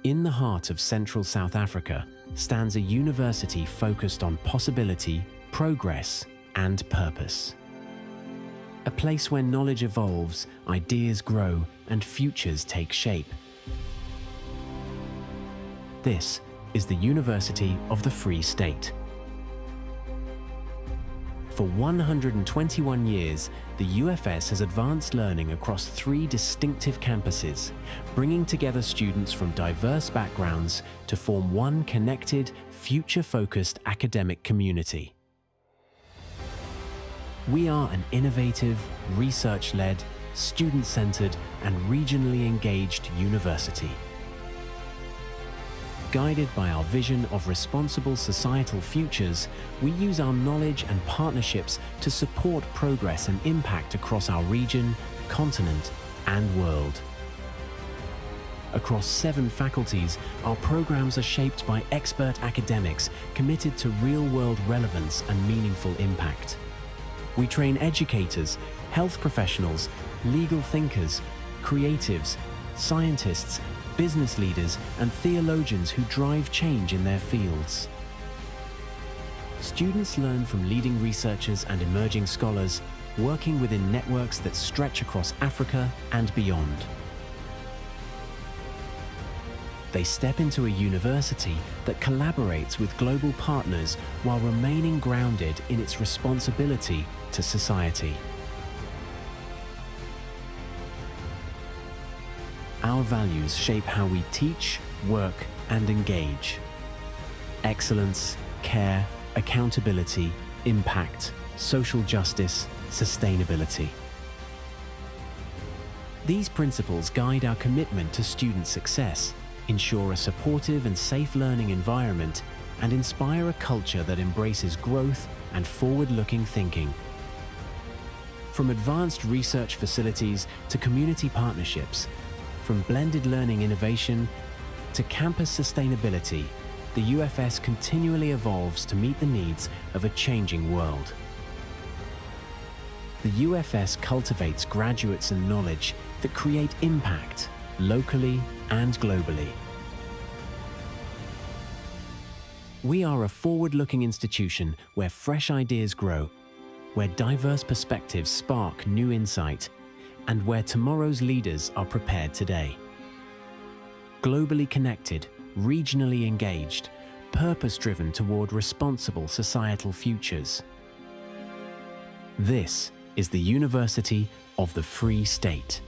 In the heart of central South Africa stands a university focused on possibility, progress, and purpose. A place where knowledge evolves, ideas grow, and futures take shape. This is the University of the Free State. For 121 years, the UFS has advanced learning across 3 distinctive campuses, bringing together students from diverse backgrounds to form one connected, future-focused academic community. We are an innovative, research-led, student-centered, and regionally engaged university. Guided by our vision of responsible societal futures, we use our knowledge and partnerships to support progress and impact across our region, continent, and world. Across 7 faculties, our programs are shaped by expert academics committed to real-world relevance and meaningful impact. We train educators, health professionals, legal thinkers, creatives, scientists, business leaders, and theologians who drive change in their fields. Students learn from leading researchers and emerging scholars, working within networks that stretch across Africa and beyond. They step into a university that collaborates with global partners while remaining grounded in its responsibility to society. Our values shape how we teach, work, and engage. Excellence, care, accountability, impact, social justice, sustainability. These principles guide our commitment to student success, ensure a supportive and safe learning environment, and inspire a culture that embraces growth and forward-looking thinking. From advanced research facilities to community partnerships, from blended learning innovation to campus sustainability, the UFS continually evolves to meet the needs of a changing world. The UFS cultivates graduates and knowledge that create impact locally and globally. We are a forward-looking institution where fresh ideas grow, where diverse perspectives spark new insight, and where tomorrow's leaders are prepared today. Globally connected, regionally engaged, purpose-driven toward responsible societal futures. This is the University of the Free State.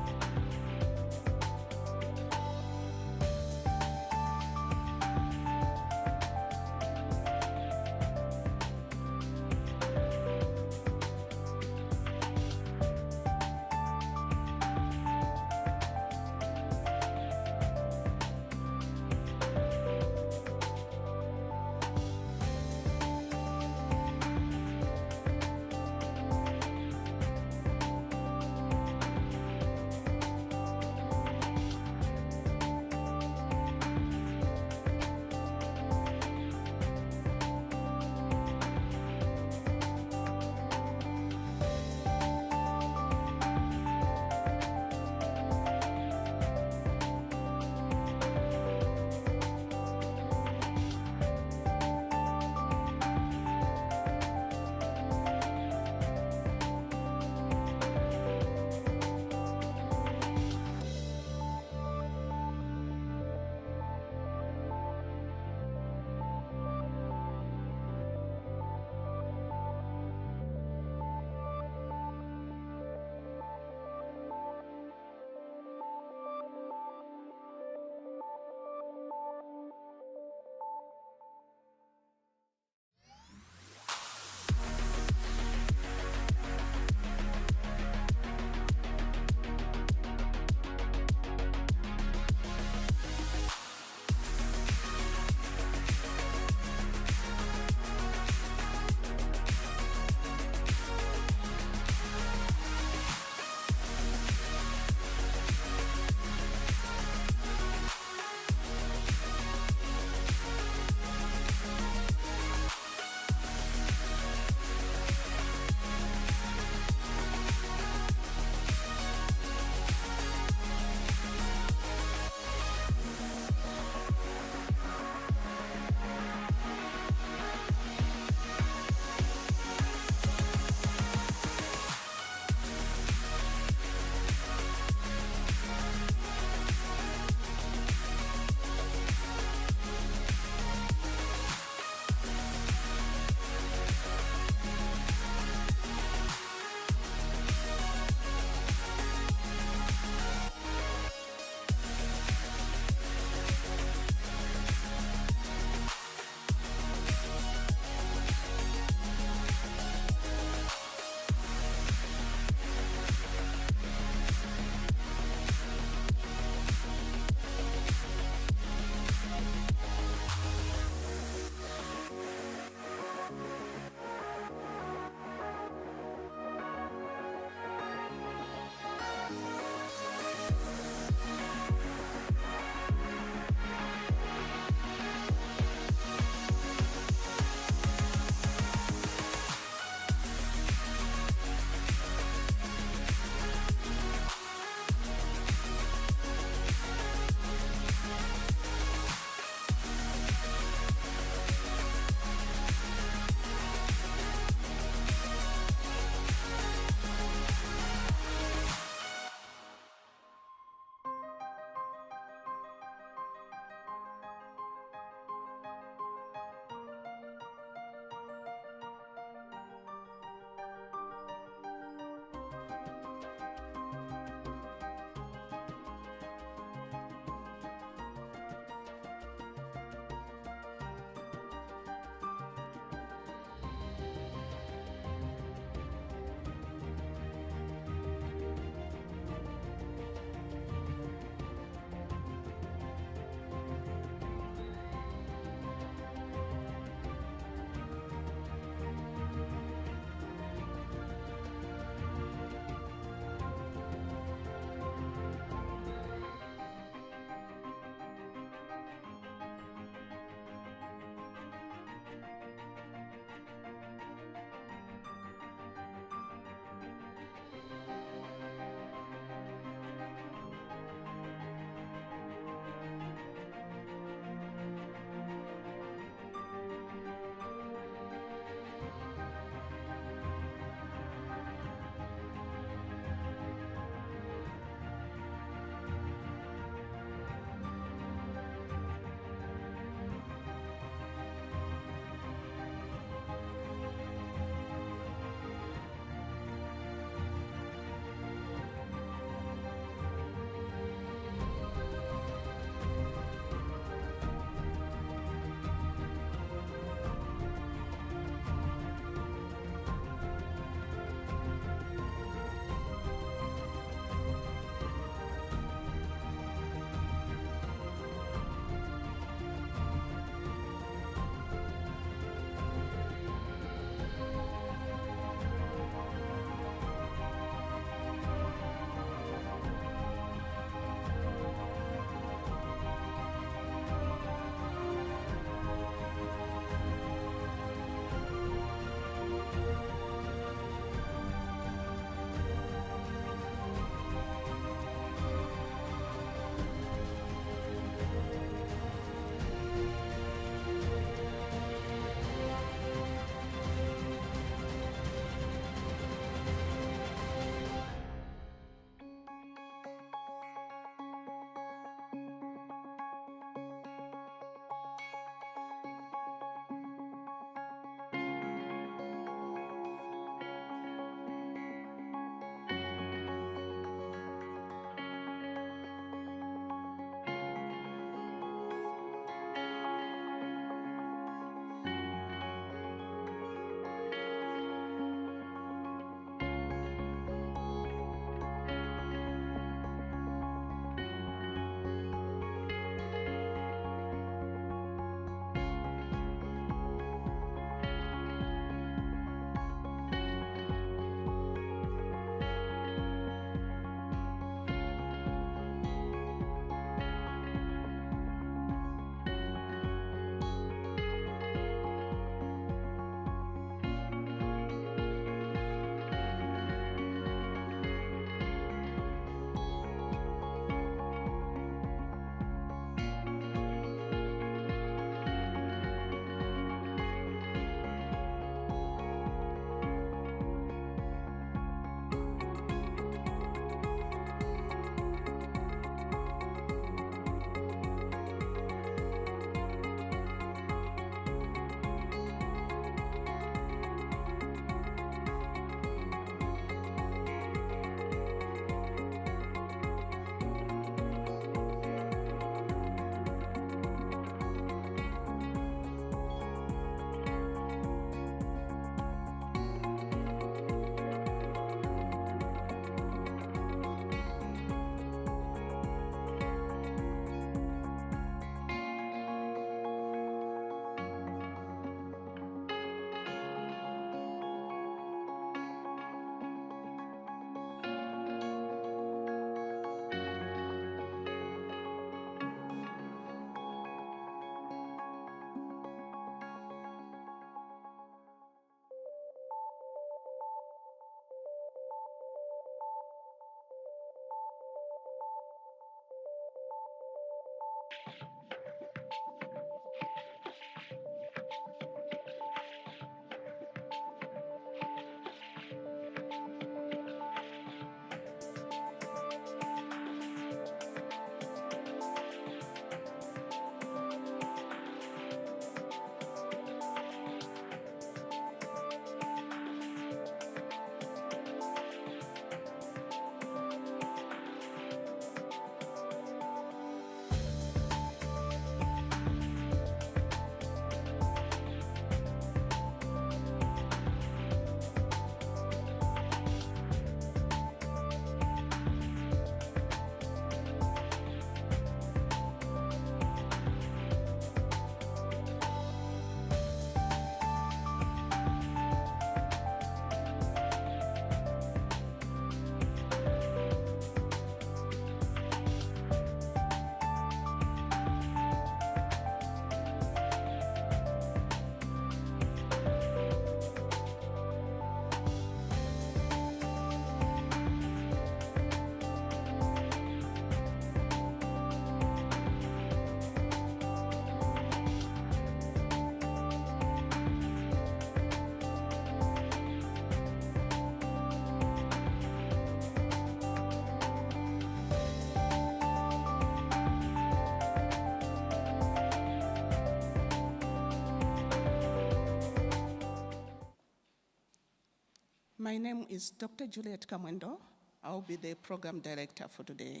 My name is Dr. Juliet Kamwendo. I'll be the program director for today.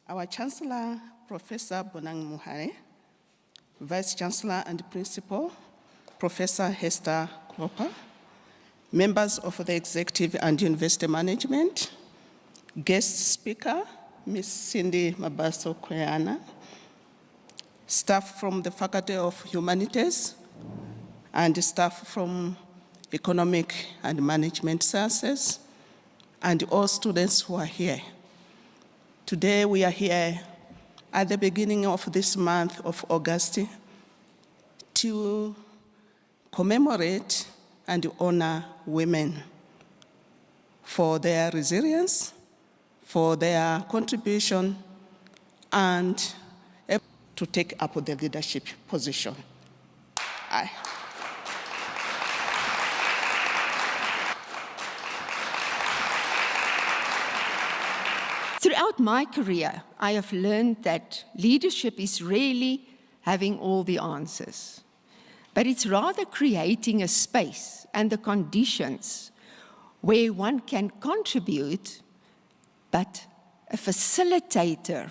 Our Chancellor, Professor Bonang Muhare, Vice Chancellor and Principal, Professor Hester Klopper, members of the Executive and University Management, guest speaker, Ms. Cindy Mabaso Kweana, staff from the Faculty of Humanities, and staff from Economic and Management Sciences, and all students who are here. Today we are here at the beginning of this month of August to commemorate and honor women for their resilience, for their contribution, and to take up the leadership position. Throughout my career, I have learned that leadership is rarely having all the answers, but it's rather creating a space and the conditions where one can contribute, but a facilitator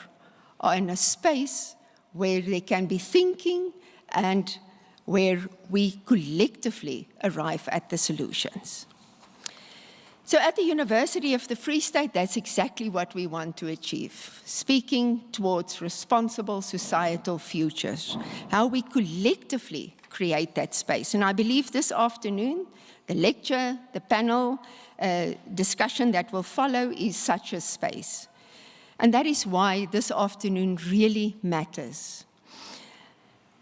in a space where they can be thinking and where we collectively arrive at the solutions. So at the University of the Free State, that's exactly what we want to achieve, speaking towards responsible societal futures, how we collectively create that space. And I believe this afternoon, the lecture, the panel discussion that will follow is such a space. And that is why this afternoon really matters.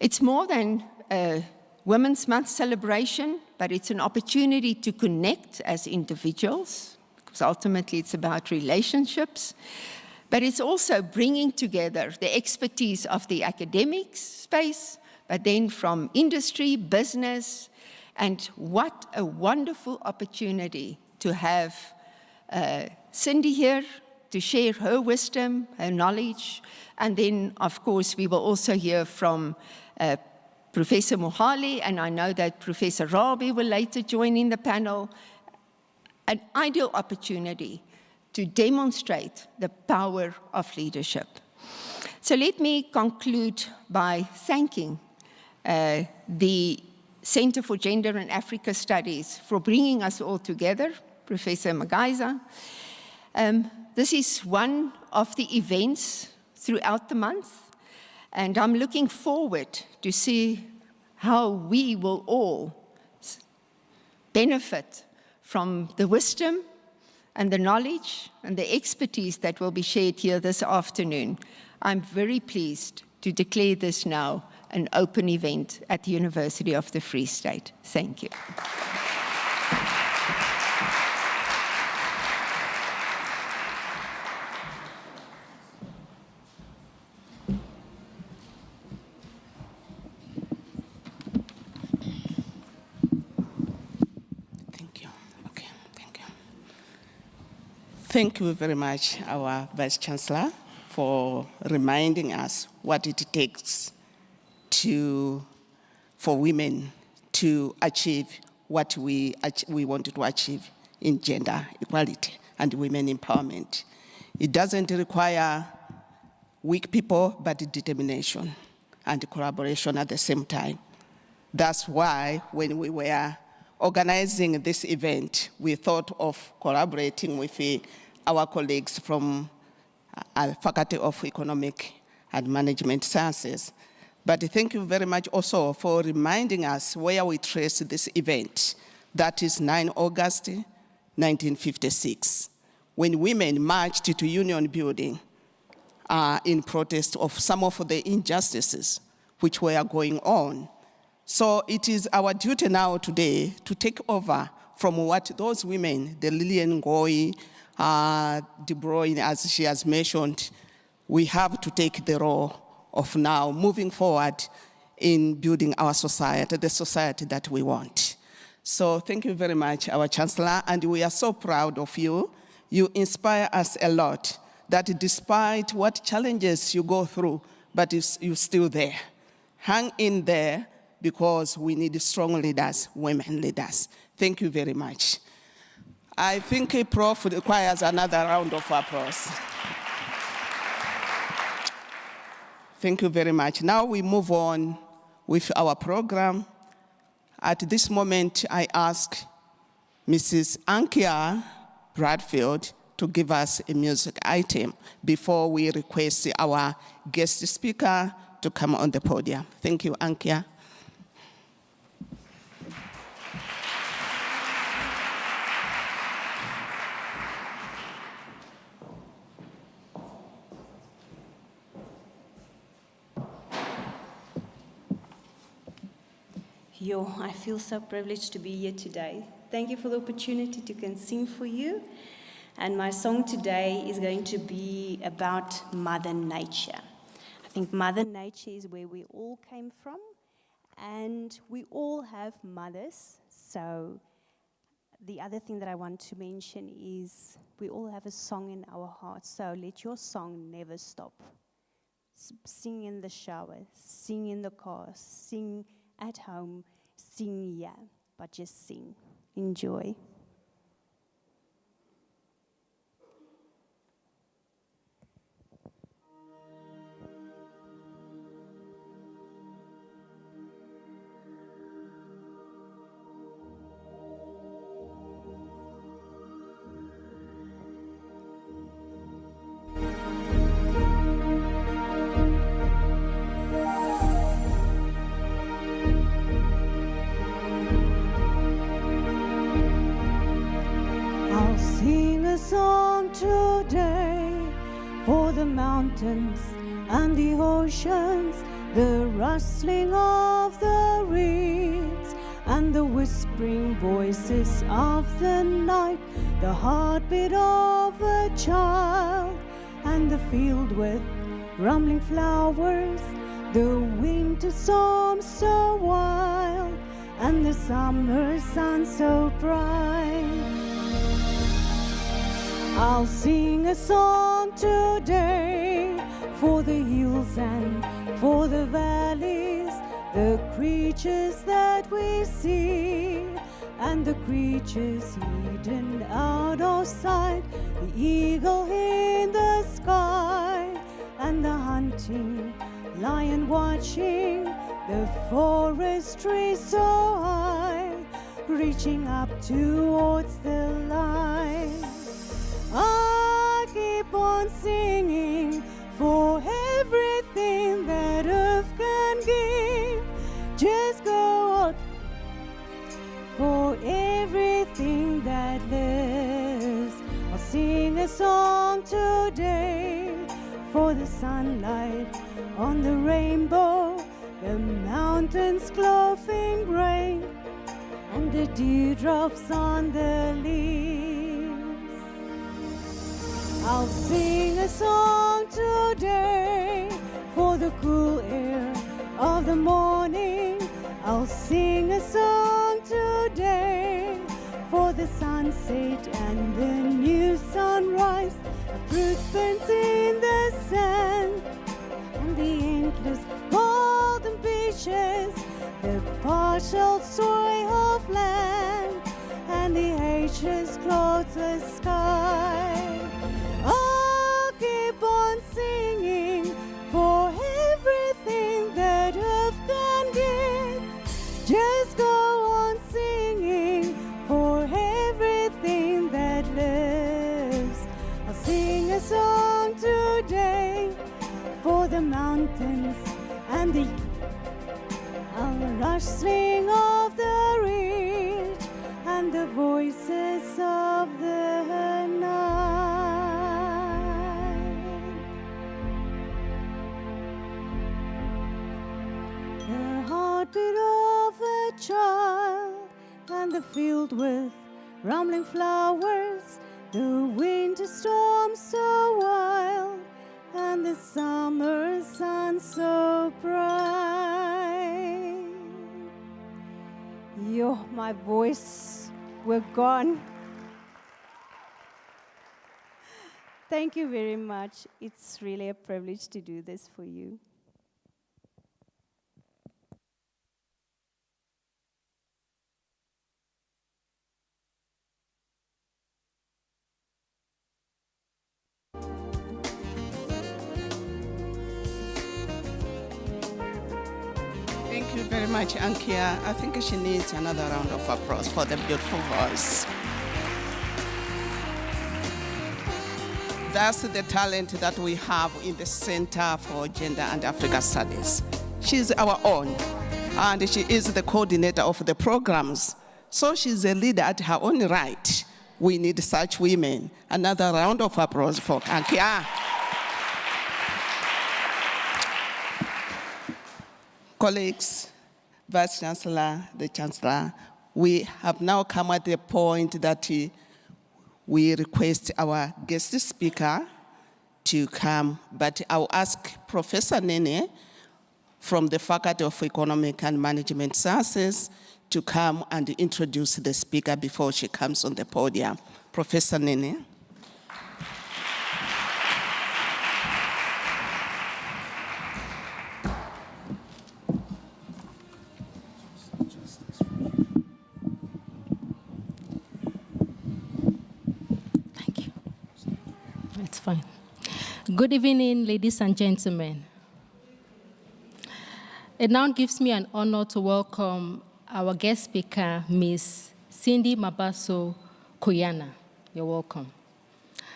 It's more than a Women's Month celebration, but it's an opportunity to connect as individuals, because ultimately it's about relationships. But it's also bringing together the expertise of the academic space, but then from industry, business, and what a wonderful opportunity to have Cindy here to share her wisdom, her knowledge, and then, of course, we will also hear from Professor Mohale, and I know that Professor Rabi will later join in the panel, an ideal opportunity to demonstrate the power of leadership. So let me conclude by thanking the Center for Gender and Africa Studies for bringing us all together, Professor Magaiza. This is one of the events throughout the month, and I'm looking forward to see how we will all benefit from the wisdom and the knowledge and the expertise that will be shared here this afternoon. I'm very pleased to declare this now an open event at the University of the Free State. Thank you. Thank you very much, our Vice Chancellor, for reminding us what it takes for women to achieve what we wanted to achieve in gender equality and women empowerment. It doesn't require weak people, but determination and collaboration at the same time. That's why when we were organizing this event, we thought of collaborating with our colleagues from Faculty of Economic and Management Sciences. But thank you very much also for reminding us where we trace this event. That is 9 August 1956, when women marched to Union Building in protest of some of the injustices which were going on. So it is our duty now today to take over from what those women, the Lillian Ngoyi, De Bruyne, as she has mentioned, we have to take the role of now moving forward in building our society, the society that we want. So thank you very much, our Chancellor, and we are so proud of you. You inspire us a lot, that despite what challenges you go through, but you're still there. Hang in there, because we need strong leaders, women leaders. Thank you very much. I think a Prof requires another round of applause. Thank you very much. Now we move on with our program. At this moment, I ask Mrs. Ankia Bradfield to give us a music item before we request our guest speaker to come on the podium. Thank you, Ankia. I feel so privileged to be here today. Thank you for the opportunity to can sing for you. And my song today is going to be about Mother Nature. I think Mother Nature is where we all came from, and we all have mothers. So the other thing that I want to mention is we all have a song in our hearts. So let your song never stop. Sing in the shower, sing in the car, sing at home, sing here, but just sing. Enjoy. Song today for the mountains and the oceans, the rustling of the reeds and the whispering voices of the night, the heartbeat of a child and the field with rumbling flowers, the winter storm so wild and the summer sun so bright. I'll sing a song today for the hills and for the valleys, the creatures that we see and the creatures hidden out of sight, the eagle in the sky and the hunting lion watching the forest trees so high, reaching up towards the light. I keep on singing for everything that earth can give. Just go out for everything that lives. I'll sing a song today for the sunlight on the rainbow, the mountains glowing gray, and the dewdrops on the leaves. I'll sing a song today for the cool air of the morning. I'll sing a song today for the sunset and the new sunrise. A fruit burns in the sand, and the endless golden beaches, the partial soil of land, and the ageless cloudless sky. I'll keep on singing for everything that earth can give. Just go on singing for everything that lives. I'll sing a song today for the mountains and the rustling of the ridge and the voices of the night. The heartbeat of a child and the field with rumbling flowers, the winter storm so wild and the summer sun so bright. Yo, my voice, we're gone. Thank you very much. It's really a privilege to do this for you. Thank you very much, Ankia. I think she needs another round of applause for the beautiful voice. That's the talent that we have in the Center for Gender and Africa Studies. She's our own, and she is the coordinator of the programs. So she's a leader at her own right. We need such women. Another round of applause for Ankia. Colleagues, Vice Chancellor, the Chancellor, we have now come at the point that we request our guest speaker to come, but I'll ask Professor Nene from the Faculty of Economic and Management Sciences to come and introduce the speaker before she comes on the podium. Professor Nene. Fine. Good evening, ladies and gentlemen. It now gives me an honor to welcome our guest speaker, Ms. Cindy Mabaso Koyana. You're welcome.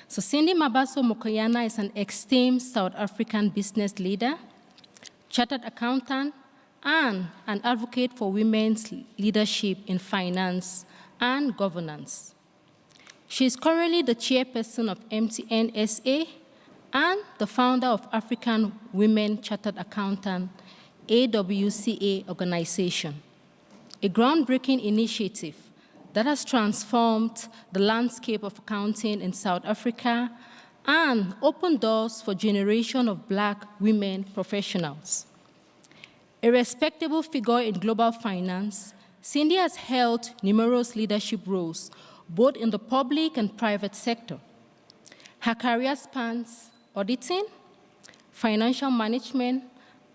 So Cindy Mabaso Mokoyana is an esteemed South African business leader, chartered accountant, and an advocate for women's leadership in finance and governance. She is currently the chairperson of MTN SA and the founder of African Women Chartered Accountant, AWCA organization, a groundbreaking initiative that has transformed the landscape of accounting in South Africa and opened doors for generations of Black women professionals. A respectable figure in global finance, Cindy has held numerous leadership roles both in the public and private sector. Her career spans auditing, financial management,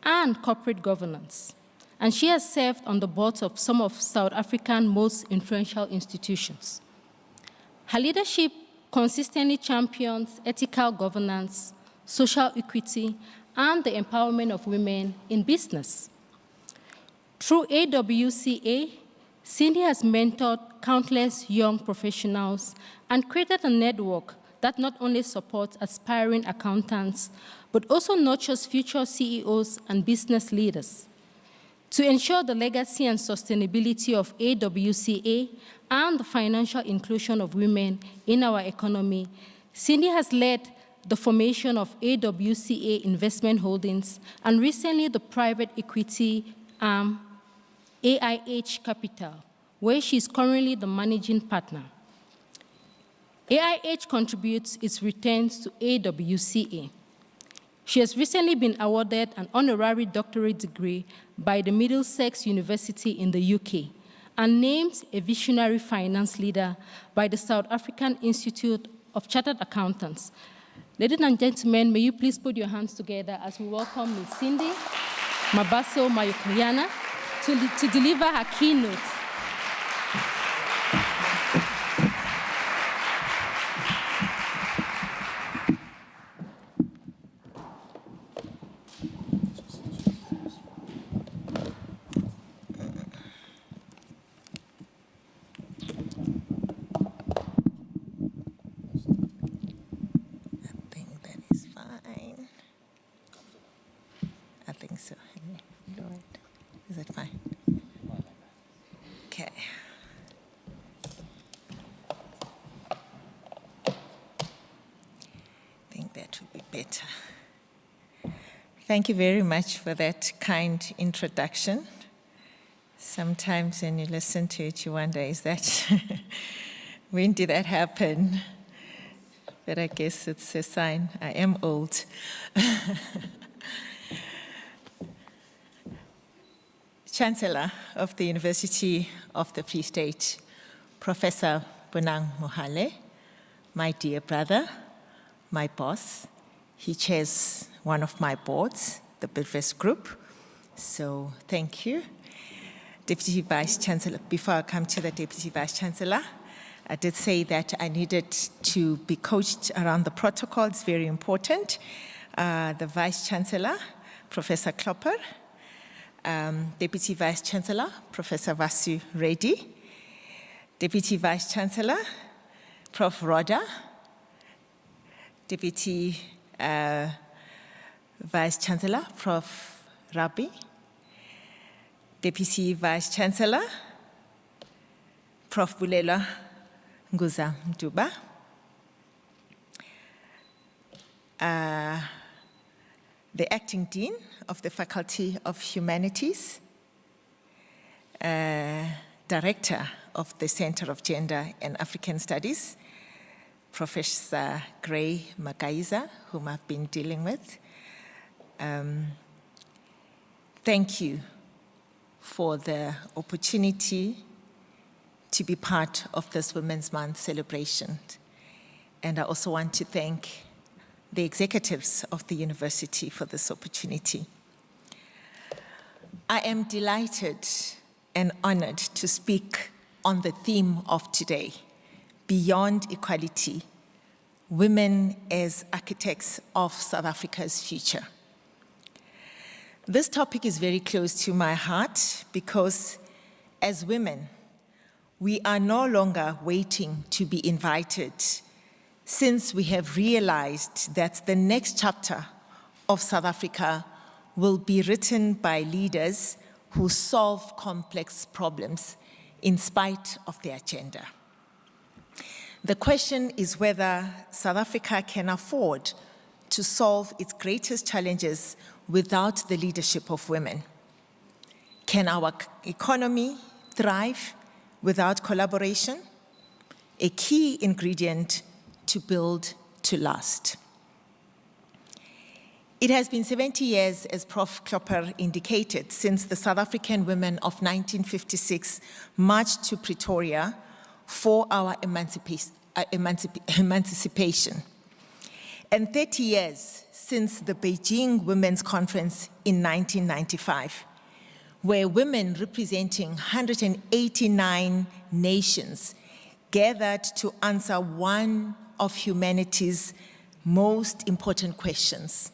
and corporate governance. And she has served on the boards of some of South Africa's most influential institutions. Her leadership consistently champions ethical governance, social equity, and the empowerment of women in business. Through AWCA, Cindy has mentored countless young professionals and created a network that not only supports aspiring accountants, but also nurtures future CEOs and business leaders. To ensure the legacy and sustainability of AWCA and the financial inclusion of women in our economy, Cindy has led the formation of AWCA Investment Holdings and recently the private equity arm AIH Capital, where she is currently the managing partner. AIH contributes its returns to AWCA. She has recently been awarded an honorary doctorate degree by the Middlesex University in the UK and named a visionary finance leader by the South African Institute of Chartered Accountants. Ladies and gentlemen, may you please put your hands together as we welcome Ms. Cindy Mabaso Mokoyana to deliver her keynote. Is it fine? Okay. I think that would be better. Thank you very much for that kind introduction. Sometimes when you listen to it, you wonder, is that, when did that happen? But I guess it's a sign I am old. Chancellor of the University of the Free State, Professor Bonang Mohale, my dear brother, my boss. He chairs one of my boards, the Bidvest Group, so thank you. Deputy Vice Chancellor, before I come to the Deputy Vice Chancellor, I did say that I needed to be coached around the protocol. It's very important. The Vice Chancellor, Professor Klopper, Deputy Vice Chancellor, Professor Vasu Reddy, Deputy Vice Chancellor, Prof. Roda, Deputy Vice Chancellor, Prof. Rabi, Deputy Vice Chancellor, Prof. Bulela Nguza Mduba, the Acting Dean of the Faculty of Humanities, Director of the Center of Gender and African Studies, Professor Gray Makaiza, whom I've been dealing with. Thank you for the opportunity to be part of this Women's Month celebration. And I also want to thank the executives of the university for this opportunity. I am delighted and honored to speak on the theme of today, Beyond Equality, Women as Architects of South Africa's Future. This topic is very close to my heart because as women, we are no longer waiting to be invited, since we have realized that the next chapter of South Africa will be written by leaders who solve complex problems in spite of their gender. The question is whether South Africa can afford to solve its greatest challenges without the leadership of women. Can our economy thrive without collaboration? A key ingredient to build to last. It has been 70 years, as Prof. Klopper indicated, since the South African women of 1956 marched to Pretoria for our emancipation. And 30 years since the Beijing Women's Conference in 1995, where women representing 189 nations gathered to answer one of humanity's most important questions.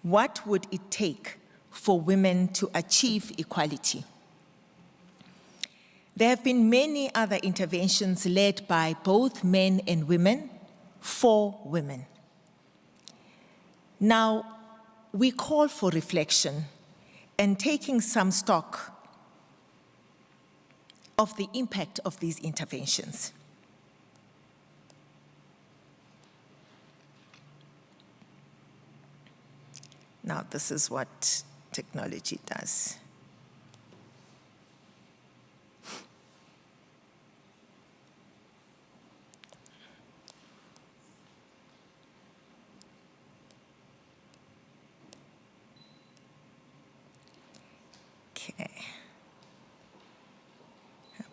What would it take for women to achieve equality? There have been many other interventions led by both men and women for women. Now, we call for reflection and taking some stock of the impact of these interventions. Now, this is what technology does. Okay.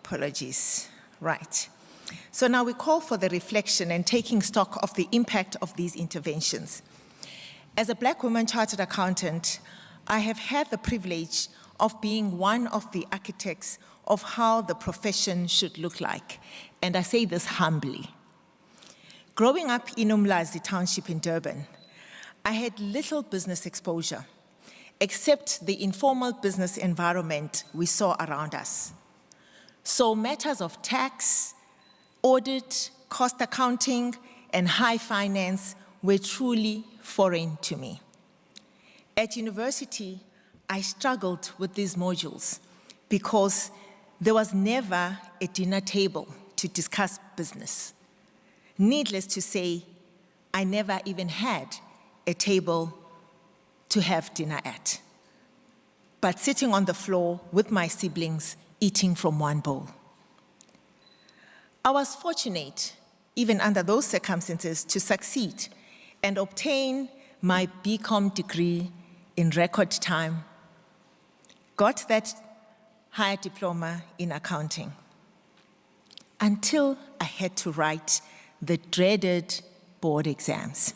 Apologies. Right. So now we call for the reflection and taking stock of the impact of these interventions. As a Black woman chartered accountant, I have had the privilege of being one of the architects of how the profession should look like, and I say this humbly. Growing up in Umlazi Township in Durban, I had little business exposure, except the informal business environment we saw around us. So matters of tax, audit, cost accounting, and high finance were truly foreign to me. At university, I struggled with these modules because there was never a dinner table to discuss business. Needless to say, I never even had a table to have dinner at, but sitting on the floor with my siblings, eating from one bowl. I was fortunate, even under those circumstances, to succeed and obtain my BCom degree in record time, got that higher diploma in accounting, until I had to write the dreaded board exams.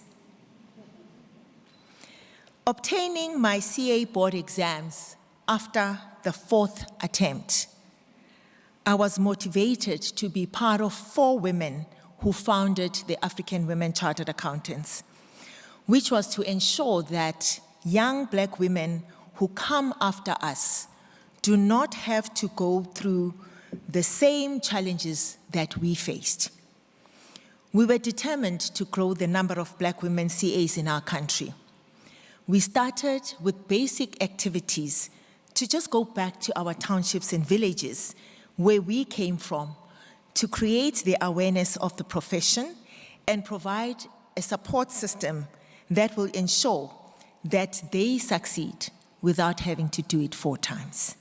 Obtaining my CA board exams after the 4th attempt, I was motivated to be part of 4 women who founded the African Women Chartered Accountants, which was to ensure that young Black women who come after us do not have to go through the same challenges that we faced. We were determined to grow the number of Black women CAs in our country. We started with basic activities to just go back to our townships and villages where we came from, to create the awareness of the profession and provide a support system that will ensure that they succeed without having to do it 4 times.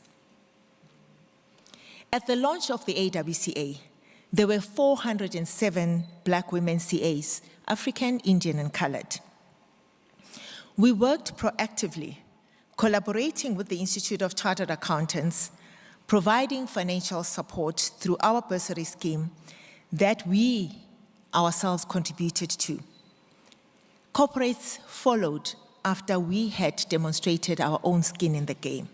At the launch of the AWCA, there were 407 Black women CAs, African, Indian, and colored. We worked proactively, collaborating with the Institute of Chartered Accountants, providing financial support through our bursary scheme that we ourselves contributed to. Corporates followed after we had demonstrated our own skin in the game,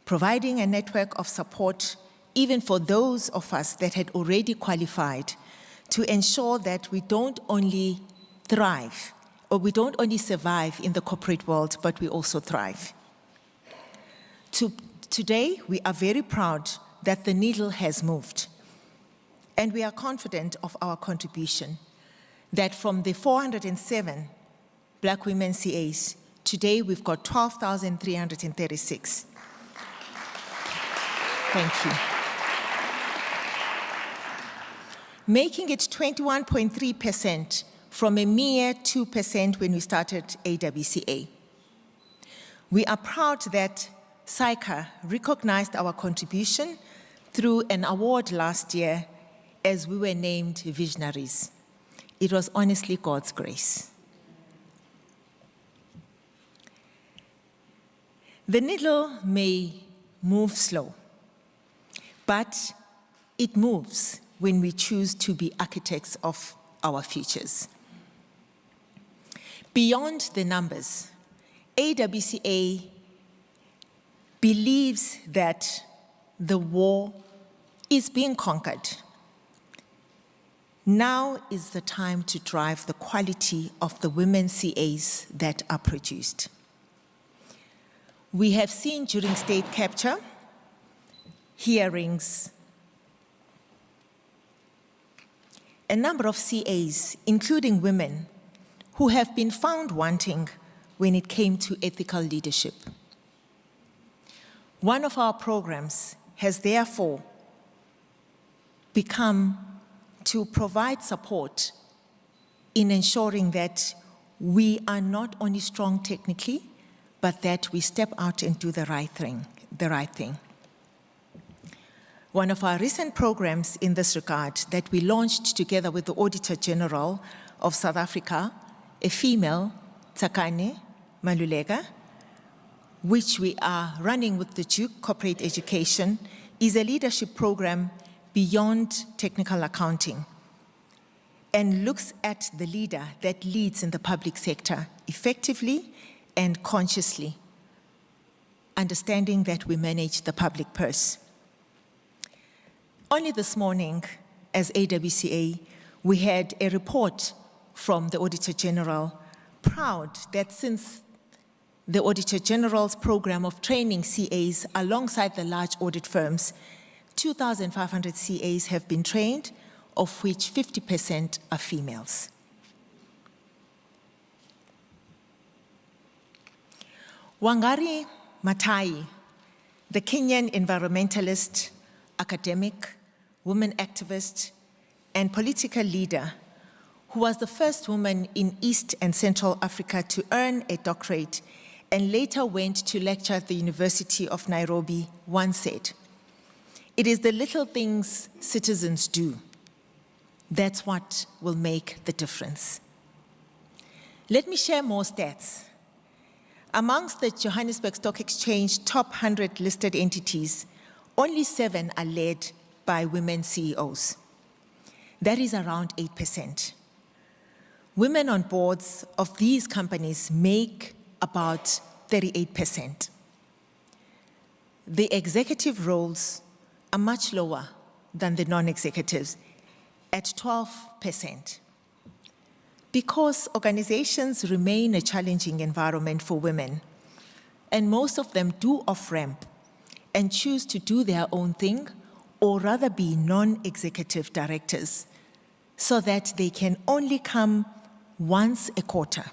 providing a network of support even for those of us that had already qualified to ensure that we don't only thrive, or we don't only survive in the corporate world, but we also thrive. Today, we are very proud that the needle has moved, and we are confident of our contribution, that from the 407 Black women CAs, today we've got 12,336. Thank you. Making it 21.3% from a mere 2% when we started AWCA. We are proud that SAICA recognized our contribution through an award last year as we were named visionaries. It was honestly God's grace. The needle may move slow, but it moves when we choose to be architects of our futures. Beyond the numbers, AWCA believes that the war is being conquered. Now is the time to drive the quality of the women CAs that are produced. We have seen during state capture, hearings, a number of CAs, including women, who have been found wanting when it came to ethical leadership. One of our programs has therefore become to provide support in ensuring that we are not only strong technically, but that we step out and do the right thing. One of our recent programs in this regard that we launched together with the Auditor General of South Africa, a female, Tsakane Malulega, which we are running with the Duke Corporate Education is a leadership program beyond technical accounting and looks at the leader that leads in the public sector effectively and consciously, understanding that we manage the public purse. Only this morning, as AWCA, we had a report from the Auditor General, proud that since the Auditor General's program of training CAs alongside the large audit firms, 2,500 CAs have been trained, of which 50% are females. Wangari Maathai, the Kenyan environmentalist, academic, woman activist, and political leader, who was the first woman in East and Central Africa to earn a doctorate and later went to lecture at the University of Nairobi, once said, "It is the little things citizens do. That's what will make the difference." Let me share more stats. Amongst the Johannesburg Stock Exchange top 100 listed entities, only 7 are led by women CEOs. That is around 8%. Women on boards of these companies make about 38%. The executive roles are much lower than the non-executives, at 12%. Because organizations remain a challenging environment for women, and most of them do off-ramp and choose to do their own thing, or rather be non-executive directors, so that they can only come once a quarter,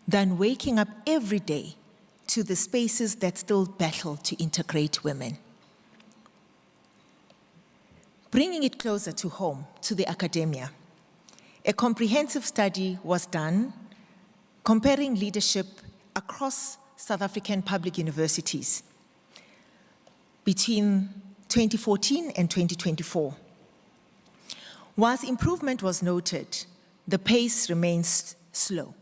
than waking up every day to the spaces that still battle to integrate women. Bringing it closer to home, to the academia, a comprehensive study was done comparing leadership across South African public universities between 2014 and 2024. Whilst improvement was noted, the pace remains slow.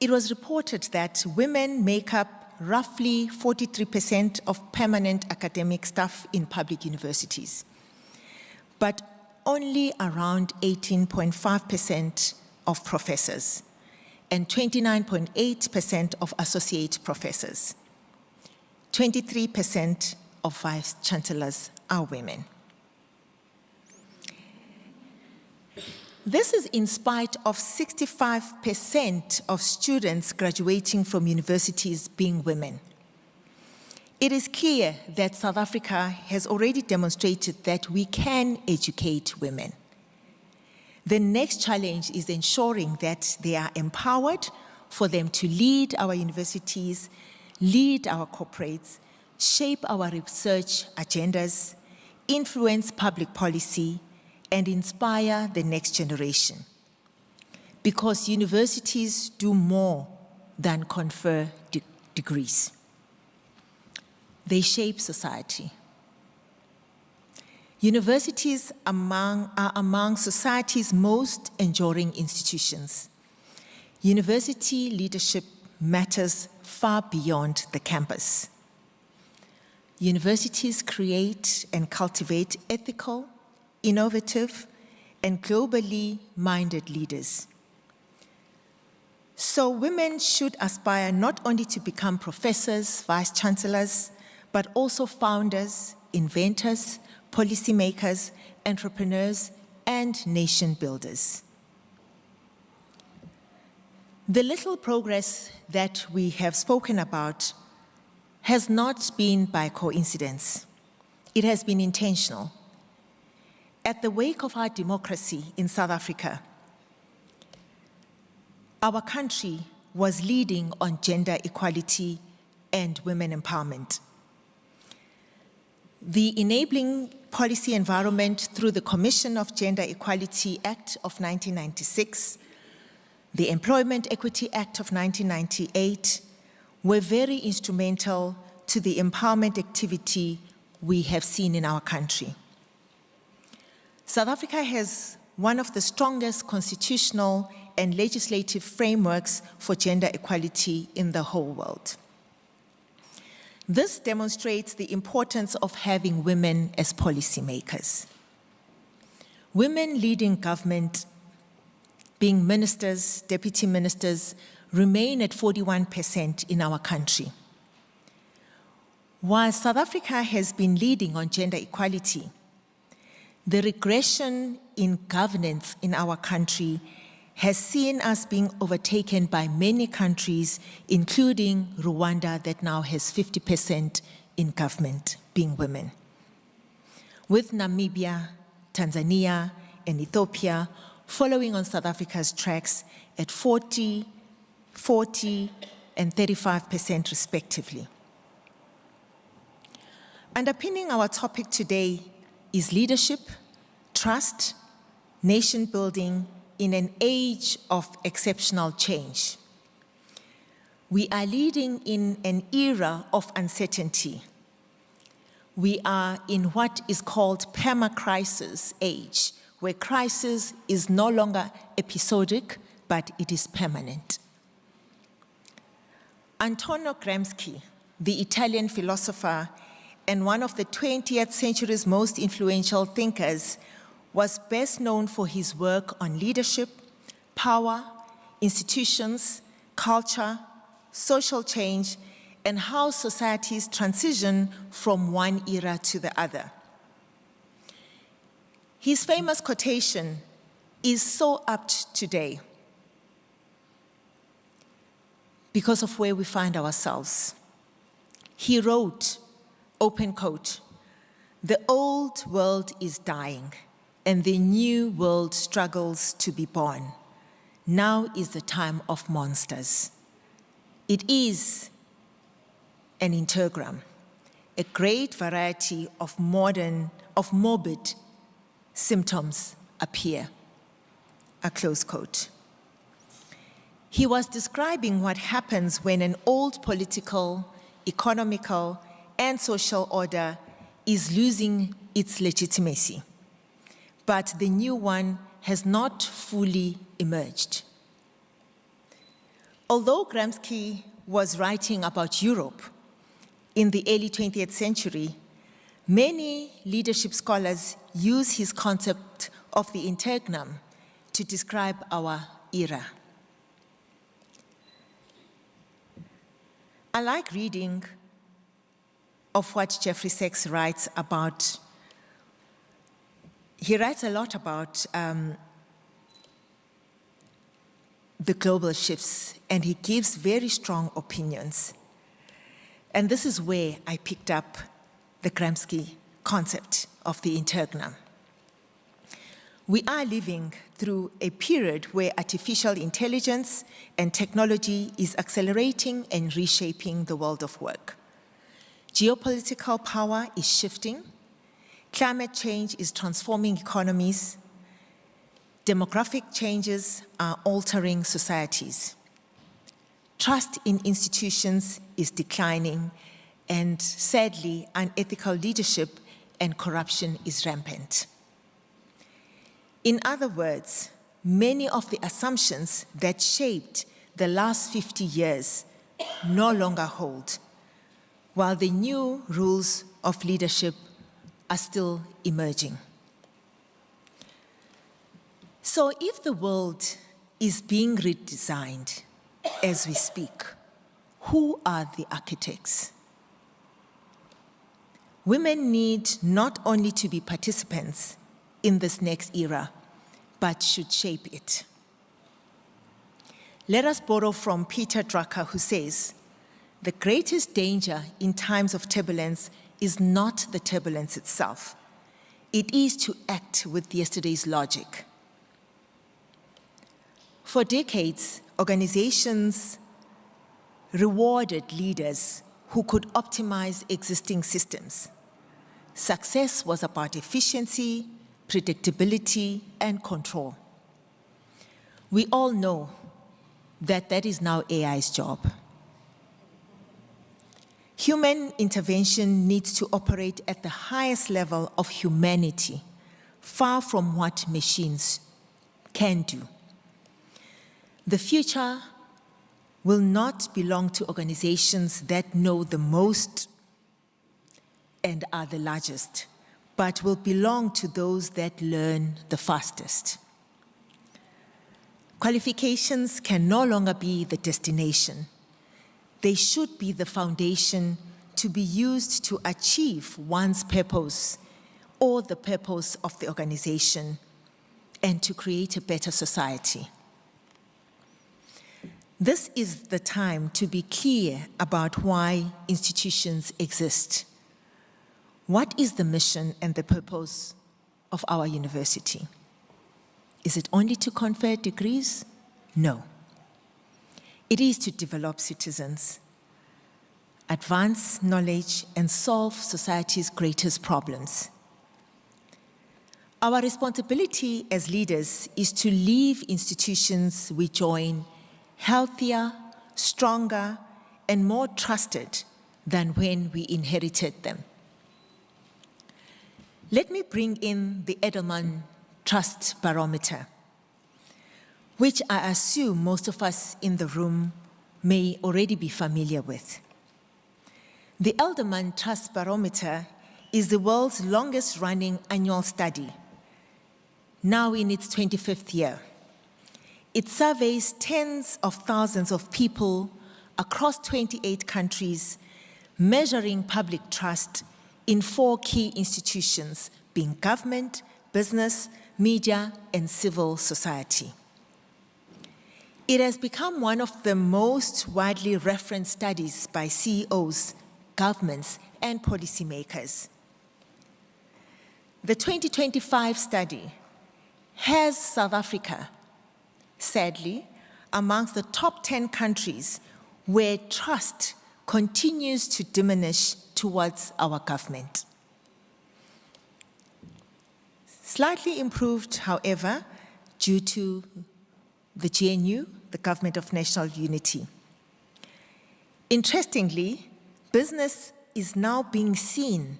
It was reported that women make up roughly 43% of permanent academic staff in public universities, but only around 18.5% of professors and 29.8% of associate professors. 23% of vice chancellors are women. This is in spite of 65% of students graduating from universities being women. It is clear that South Africa has already demonstrated that we can educate women. The next challenge is ensuring that they are empowered for them to lead our universities, lead our corporates, shape our research agendas, influence public policy, and inspire the next generation. Because universities do more than confer degrees. They shape society. Universities are among society's most enduring institutions. University leadership matters far beyond the campus. Universities create and cultivate ethical, innovative, and globally minded leaders. So women should aspire not only to become professors, vice chancellors, but also founders, inventors, policymakers, entrepreneurs, and nation builders. The little progress that we have spoken about has not been by coincidence. It has been intentional. At the wake of our democracy in South Africa, our country was leading on gender equality and women empowerment. The Enabling Policy Environment through the Commission of Gender Equality Act of 1996, the Employment Equity Act of 1998 were very instrumental to the empowerment activity we have seen in our country. South Africa has one of the strongest constitutional and legislative frameworks for gender equality in the whole world. This demonstrates the importance of having women as policymakers. Women leading government, being ministers, deputy ministers, remain at 41% in our country. While South Africa has been leading on gender equality, the regression in governance in our country has seen us being overtaken by many countries, including Rwanda, that now has 50% in government being women. With Namibia, Tanzania, and Ethiopia following on South Africa's tracks at 40, 40, and 35% respectively. Underpinning our topic today is leadership, trust, nation building in an age of exceptional change. We are leading in an era of uncertainty. We are in what is called perma-crisis age, where crisis is no longer episodic, but it is permanent. Antonio Gramsci, the Italian philosopher and one of the 20th century's most influential thinkers, was best known for his work on leadership, power, institutions, culture, social change, and how societies transition from one era to the other. His famous quotation is so apt today because of where we find ourselves. He wrote, open quote, "The old world is dying, and the new world struggles to be born. Now is the time of monsters." It is an intergram, a great variety of morbid symptoms appear, a close quote. He was describing what happens when an old political, economical, and social order is losing its legitimacy, but the new one has not fully emerged. Although Gramsci was writing about Europe in the early 20th century, many leadership scholars use his concept of the interregnum to describe our era. I like reading of what Jeffrey Sachs writes about. He writes a lot about the global shifts, and he gives very strong opinions. And this is where I picked up the Gramsci concept of the interregnum. We are living through a period where artificial intelligence and technology is accelerating and reshaping the world of work. Geopolitical power is shifting. Climate change is transforming economies. Demographic changes are altering societies. Trust in institutions is declining, and sadly, unethical leadership and corruption is rampant. In other words, many of the assumptions that shaped the last 50 years no longer hold, while the new rules of leadership are still emerging. So if the world is being redesigned as we speak, who are the architects? Women need not only to be participants in this next era, but should shape it. Let us borrow from Peter Drucker, who says, "The greatest danger in times of turbulence is not the turbulence itself. It is to act with yesterday's logic." For decades, organizations rewarded leaders who could optimize existing systems. Success was about efficiency, predictability, and control. We all know that that is now AI's job. Human intervention needs to operate at the highest level of humanity, far from what machines can do. The future will not belong to organizations that know the most and are the largest, but will belong to those that learn the fastest. Qualifications can no longer be the destination. They should be the foundation to be used to achieve one's purpose or the purpose of the organization and to create a better society. This is the time to be clear about why institutions exist. What is the mission and the purpose of our university? Is it only to confer degrees? No. It is to develop citizens, advance knowledge, and solve society's greatest problems. Our responsibility as leaders is to leave institutions we join healthier, stronger, and more trusted than when we inherited them. Let me bring in the Edelman Trust Barometer, which I assume most of us in the room may already be familiar with. The Edelman Trust Barometer is the world's longest-running annual study, now in its 25th year. It surveys tens of thousands of people across 28 countries, measuring public trust in 4 key institutions, being government, business, media, and civil society. It has become one of the most widely referenced studies by CEOs, governments, and policymakers. The 2025 study has South Africa, sadly, amongst the top 10 countries where trust continues to diminish towards our government. Slightly improved, however, due to the GNU, the Government of National Unity. Interestingly, business is now being seen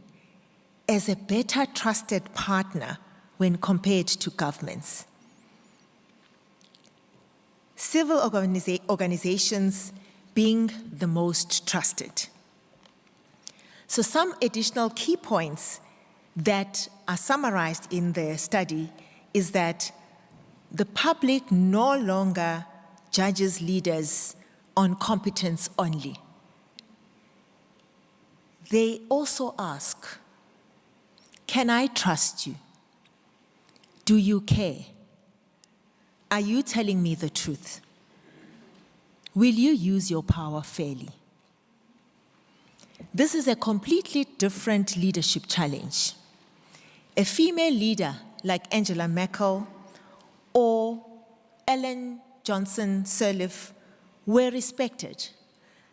as a better trusted partner when compared to governments. Civil organizations being the most trusted. So some additional key points that are summarized in the study is that the public no longer judges leaders on competence only. They also ask, can I trust you? Do you care? Are you telling me the truth? Will you use your power fairly? This is a completely different leadership challenge. A female leader like Angela Merkel or Ellen Johnson Sirleaf were respected,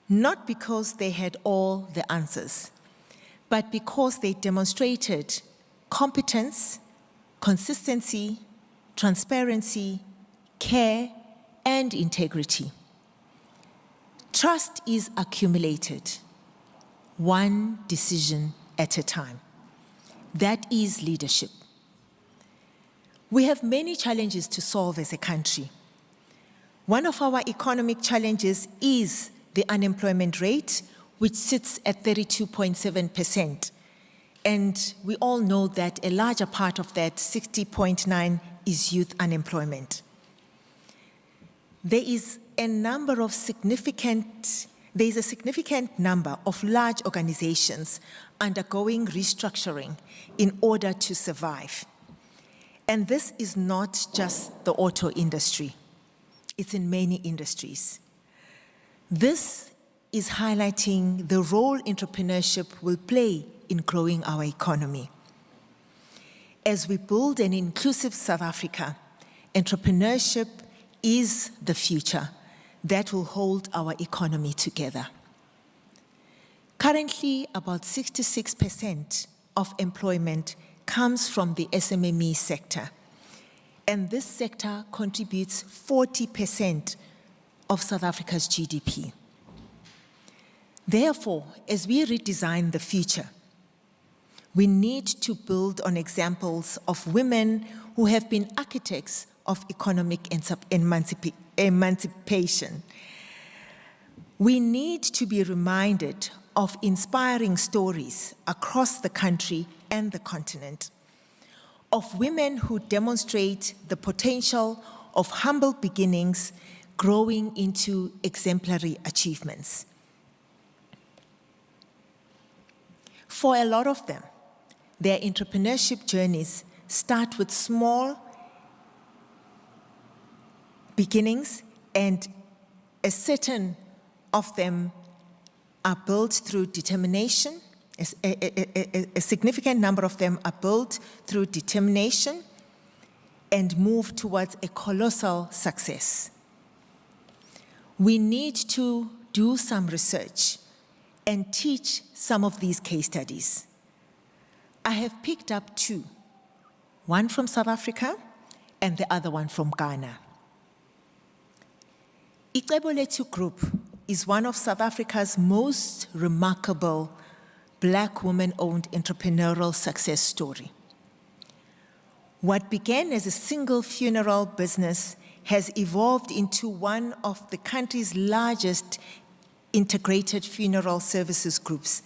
not because they had all the answers, but because they demonstrated competence, consistency, transparency, care, and integrity. Trust is accumulated, one decision at a time. That is leadership. We have many challenges to solve as a country. One of our economic challenges is the unemployment rate, which sits at 32.7%. And we all know that a larger part of that, 60.9%, is youth unemployment. There is a significant number of large organizations undergoing restructuring in order to survive. And this is not just the auto industry. It's in many industries. This is highlighting the role entrepreneurship will play in growing our economy. As we build an inclusive South Africa, entrepreneurship is the future that will hold our economy together. Currently, about 66% of employment comes from the SMME sector, and this sector contributes 40% of South Africa's GDP. Therefore, as we redesign the future, we need to build on examples of women who have been architects of economic emancipation. We need to be reminded of inspiring stories across the country and the continent, of women who demonstrate the potential of humble beginnings growing into exemplary achievements. For a lot of them, their entrepreneurship journeys start with small beginnings, and a certain of them are built through determination. A significant number of them are built through determination and move towards a colossal success. We need to do some research and teach some of these case studies. I have picked up two, one from South Africa and the other one from Ghana. Icebo Lethu Group is one of South Africa's most remarkable Black woman-owned entrepreneurial success story. What began as a single funeral business has evolved into one of the country's largest integrated funeral services groups,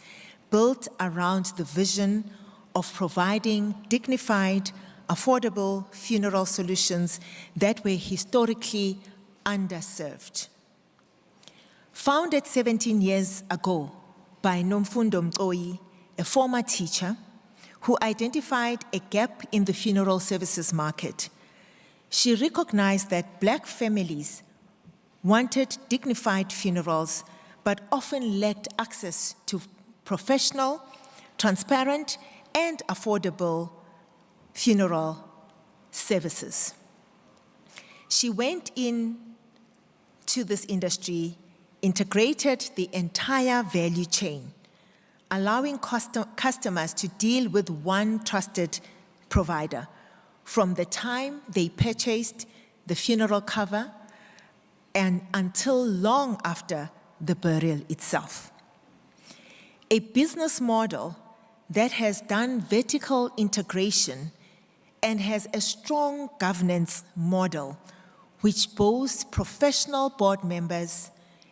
built around the vision of providing dignified, affordable funeral solutions that were historically underserved. Founded 17 years ago by Nomfundo Mqoyi, a former teacher who identified a gap in the funeral services market, she recognized that Black families wanted dignified funerals but often lacked access to professional, transparent, and affordable funeral services. She went into this industry, integrated the entire value chain, allowing customers to deal with one trusted provider from the time they purchased the funeral cover and until long after the burial itself. A business model that has done vertical integration and has a strong governance model which boasts professional board members,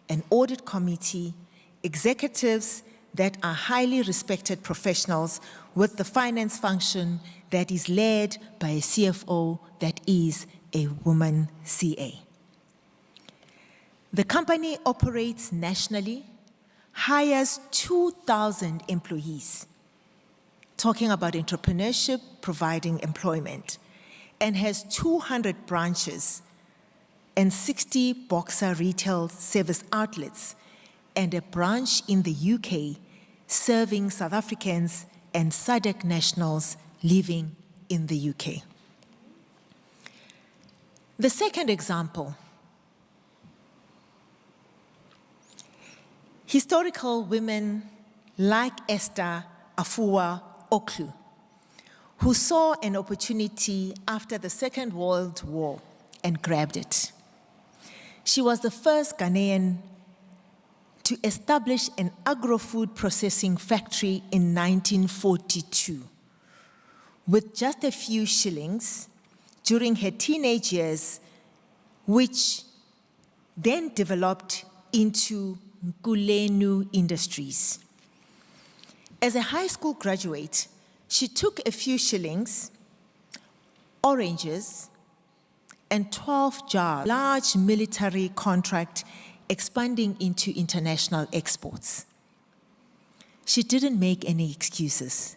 an audit committee, executives that are highly respected professionals with the finance function that is led by a CFO that is a woman CA. The company operates nationally, hires 2,000 employees, talking about entrepreneurship, providing employment, and has 200 branches and 60 Boxer retail service outlets and a branch in the UK serving South Africans and SADC nationals living in the UK. The second example, historical women like Esther Afua Oklu, who saw an opportunity after the Second World War and grabbed it. She was the first Ghanaian to establish an agro-food processing factory in 1942. With just a few shillings during her teenage years, which then developed into Nkulenu Industries. As a high school graduate, she took a few shillings, oranges, and 12 jars, large military contract expanding into international exports. She didn't make any excuses,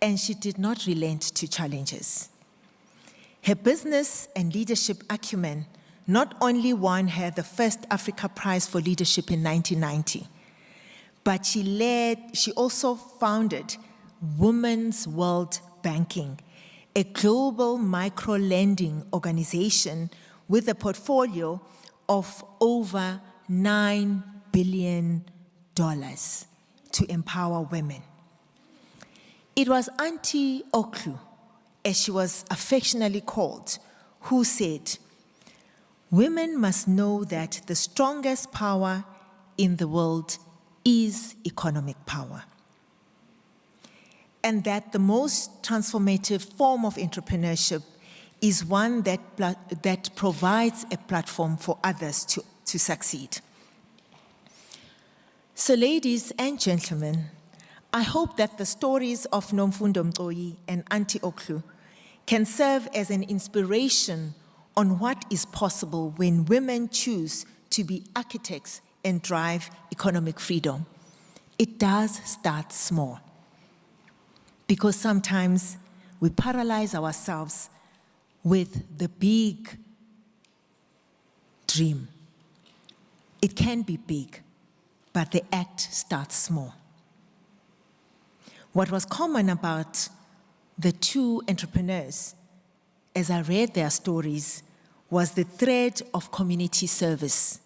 and she did not relent to challenges. Her business and leadership acumen not only won her the first Africa Prize for Leadership in 1990, but she also founded Women's World Banking, a global micro-lending organization with a portfolio of over $9 billion to empower women. It was Auntie Oklu, as she was affectionately called, who said, "Women must know that the strongest power in the world is economic power, and that the most transformative form of entrepreneurship is one that provides a platform for others to succeed." So ladies and gentlemen, I hope that the stories of Nomfundo Mtoyi and Auntie Oklu can serve as an inspiration on what is possible when women choose to be architects and drive economic freedom. It does start small, because sometimes we paralyze ourselves with the big dream. It can be big, but the act starts small. What was common about the two entrepreneurs, as I read their stories, was the thread of community service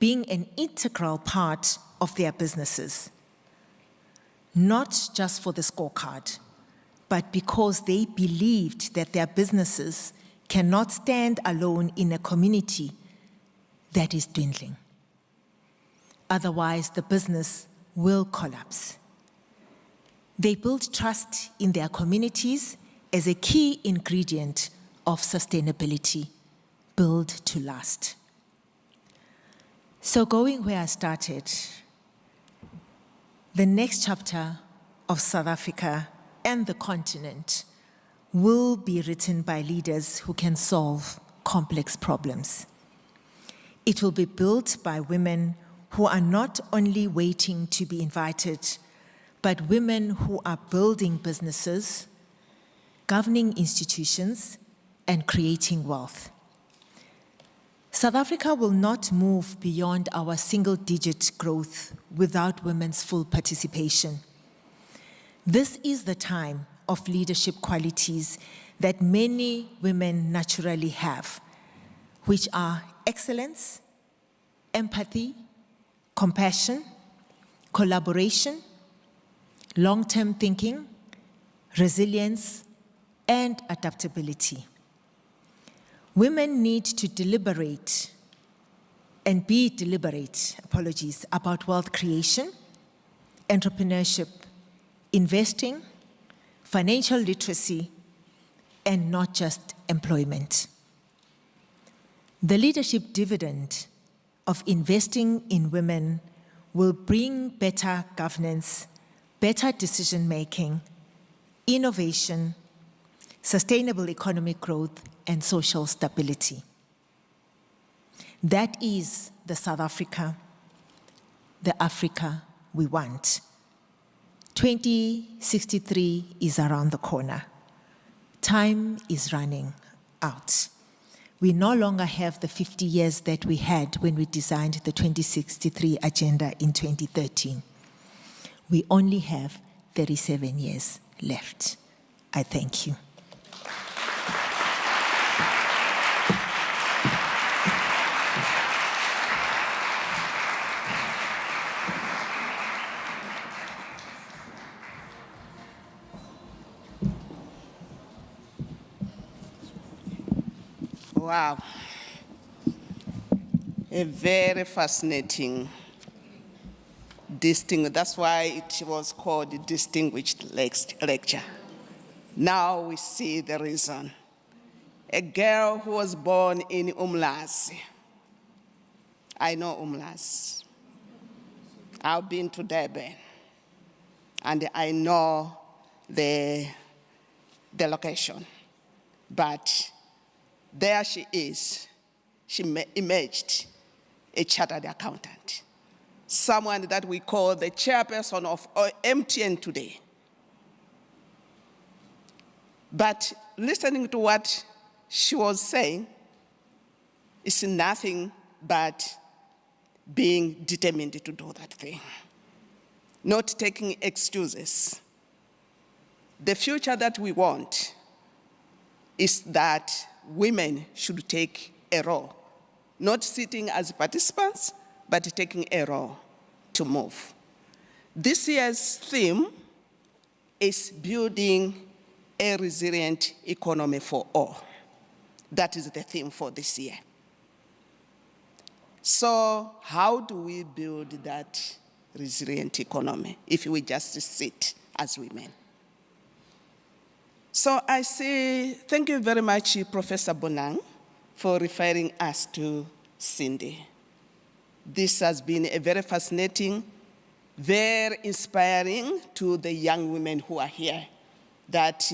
being an integral part of their businesses, not just for the scorecard, but because they believed that their businesses cannot stand alone in a community that is dwindling. Otherwise, the business will collapse. They built trust in their communities as a key ingredient of sustainability, built to last. So going where I started, the next chapter of South Africa and the continent will be written by leaders who can solve complex problems. It will be built by women who are not only waiting to be invited, but women who are building businesses, governing institutions, and creating wealth. South Africa will not move beyond our single-digit growth without women's full participation. This is the time of leadership qualities that many women naturally have, which are excellence, empathy, compassion, collaboration, long-term thinking, resilience, and adaptability. Women need to deliberate and be deliberate, about wealth creation, entrepreneurship, investing, financial literacy, and not just employment. The leadership dividend of investing in women will bring better governance, better decision-making, innovation, sustainable economic growth, and social stability. That is the South Africa, the Africa we want. 2063 is around the corner. Time is running out. We no longer have the 50 years that we had when we designed the 2063 agenda in 2013. We only have 37 years left. I thank you. Wow. A very fascinating, that's why it was called the Distinguished Lecture. Now we see the reason. A girl who was born in Umlazi. I know Umlazi. I've been to Durban, and I know the location. But there she is. She emerged a chartered accountant, someone that we call the chairperson of MTN today. But listening to what she was saying is nothing but being determined to do that thing, not taking excuses. The future that we want is that women should take a role, not sitting as participants, but taking a role to move. This year's theme is building a resilient economy for all. That is the theme for this year. So how do we build that resilient economy if we just sit as women? So I say thank you very much, Professor Bonang, for referring us to Cindy. This has been a very fascinating very inspiring to the young women who are here, that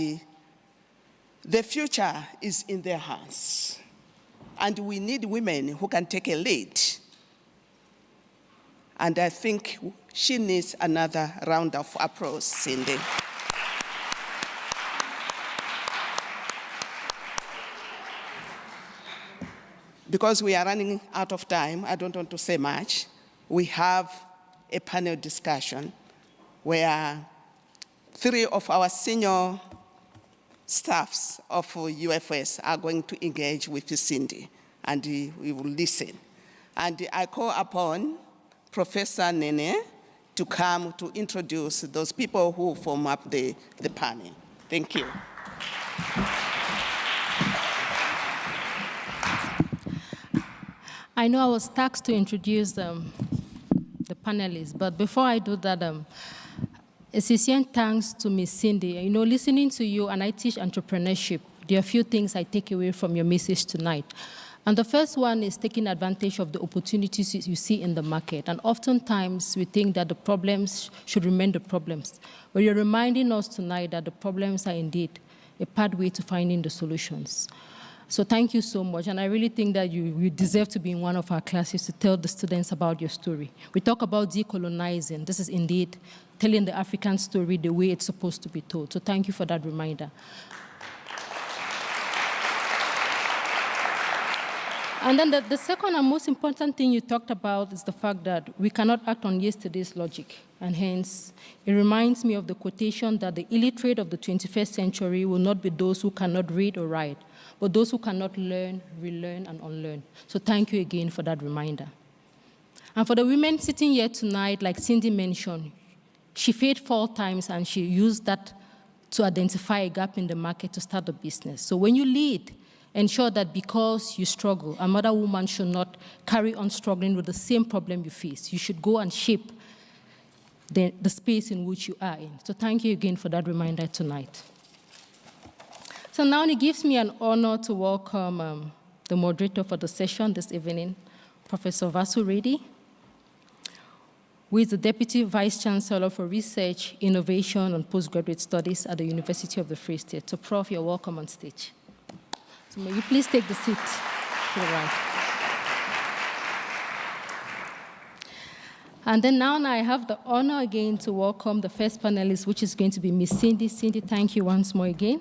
the future is in their hands. And we need women who can take a lead. And I think she needs another round of applause, Cindy. Because we are running out of time, I don't want to say much. We have a panel discussion where 3 of our senior staffs of UFS are going to engage with Cindy, and we will listen. And I call upon Professor Nene to come to introduce those people who form up the panel. Thank you. I know I was tasked to introduce the panelists, but before I do that, a sincere thanks to Ms. Cindy. You know, listening to you, and I teach entrepreneurship, there are a few things I take away from your message tonight. And the first one is taking advantage of the opportunities you see in the market. And oftentimes, we think that the problems should remain the problems. But you're reminding us tonight that the problems are indeed a pathway to finding the solutions. So thank you so much, and I really think that you deserve to be in one of our classes to tell the students about your story. We talk about decolonizing. This is indeed telling the African story the way it's supposed to be told. So thank you for that reminder. And then the second and most important thing you talked about is the fact that we cannot act on yesterday's logic. And hence, it reminds me of the quotation that the illiterate of the 21st century will not be those who cannot read or write, but those who cannot learn, relearn, and unlearn. So thank you again for that reminder. And for the women sitting here tonight, like Cindy mentioned, she failed 4 times, and she used that to identify a gap in the market to start a business. So when you lead, ensure that because you struggle, another woman should not carry on struggling with the same problem you face. You should go and shape the space in which you are in. So thank you again for that reminder tonight. So now it gives me an honor to welcome the moderator for the session this evening, Professor Vasu Reddy, who is the Deputy Vice Chancellor for Research, Innovation, and Postgraduate Studies at the University of the Free State. So Prof, you're welcome on stage. So may you please take the seat to the right. And then now I have the honor again to welcome the first panelist, which is going to be Ms. Cindy. Cindy, thank you once more again.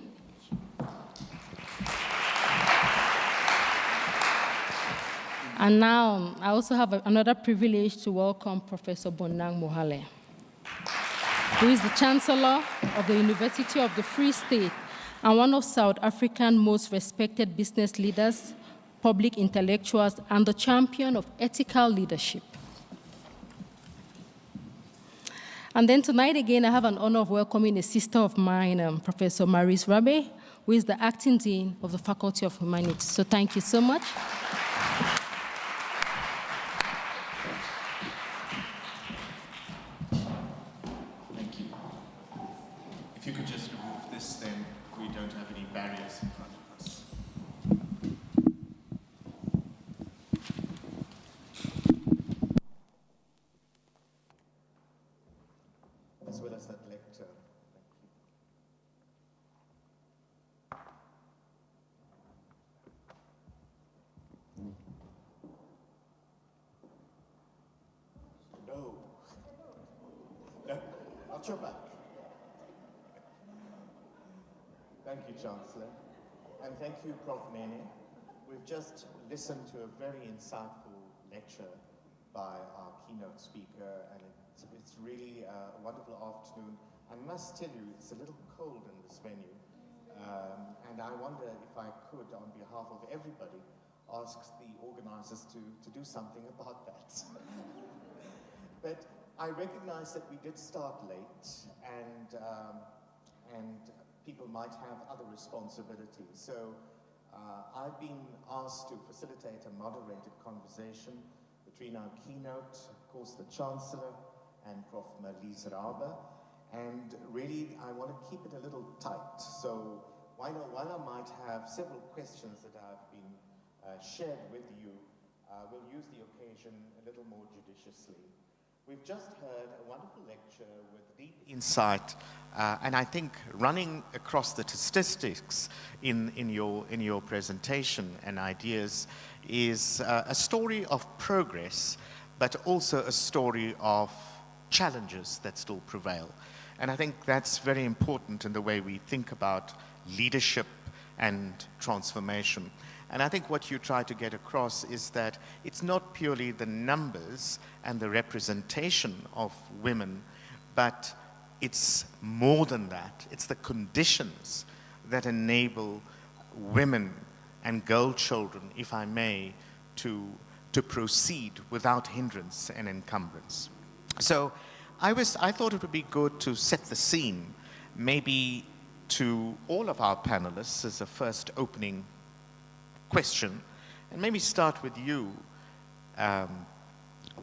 And now I also have another privilege to welcome Professor Bonang Mohale, who is the Chancellor of the University of the Free State and one of South Africa's most respected business leaders, public intellectuals, and the champion of ethical leadership. And then tonight again, I have an honor of welcoming a sister of mine, Professor Maurice Rabe, who is the acting dean of the Faculty of Humanities. So thank you so much. Thank you. If you could just remove this, then we don't have any barriers in front of us. As well as that lecture. No. No, not your back. Thank you, Chancellor. And thank you, Prof. Nene. We've just listened to a very insightful lecture by our keynote speaker, and it's really a wonderful afternoon. I must tell you, it's a little cold in this venue, and I wonder if I could, on behalf of everybody, ask the organizers to do something about that. But I recognize that we did start late, and people might have other responsibilities. So I've been asked to facilitate a moderated conversation between our keynote, of course, the Chancellor, and Prof. Maurice Rabe. And really, I want to keep it a little tight. So while I might have several questions that have been shared with you, we'll use the occasion a little more judiciously. We've just heard a wonderful lecture with deep insight, and I think running across the statistics in your presentation and ideas is a story of progress, but also a story of challenges that still prevail. And I think that's very important in the way we think about leadership and transformation. And I think what you try to get across is that it's not purely the numbers and the representation of women, but it's more than that. It's the conditions that enable women and girl children, if I may, to proceed without hindrance and encumbrance. So I thought it would be good to set the scene, maybe to all of our panelists as a first opening question, and maybe start with you,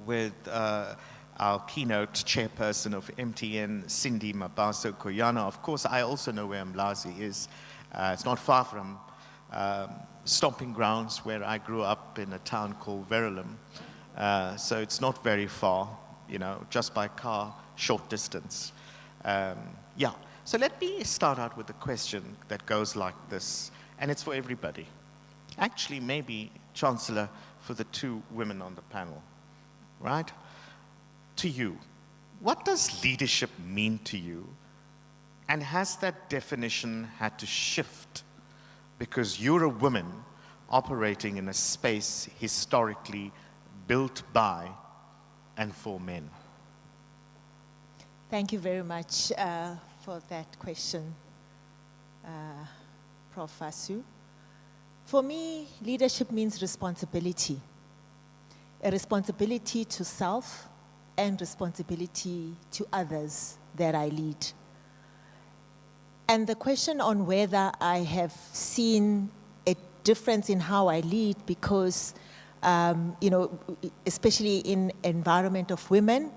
with our keynote chairperson of MTN, Cindy Mabaso Koyana. Of course, I also know where Mlazi is. It's not far from stomping grounds where I grew up in a town called Verulam. So it's not very far, you know, just by car, short distance. Yeah, so let me start out with a question that goes like this, and it's for everybody. Actually, maybe, Chancellor, for the two women on the panel, right? To you, what does leadership mean to you? And has that definition had to shift because you're a woman operating in a space historically built by and for men? Thank you very much for that question, Prof. Fasu. For me, leadership means responsibility. A responsibility to self and responsibility to others that I lead. And the question on whether I have seen a difference in how I lead because, you know, especially in environment of women,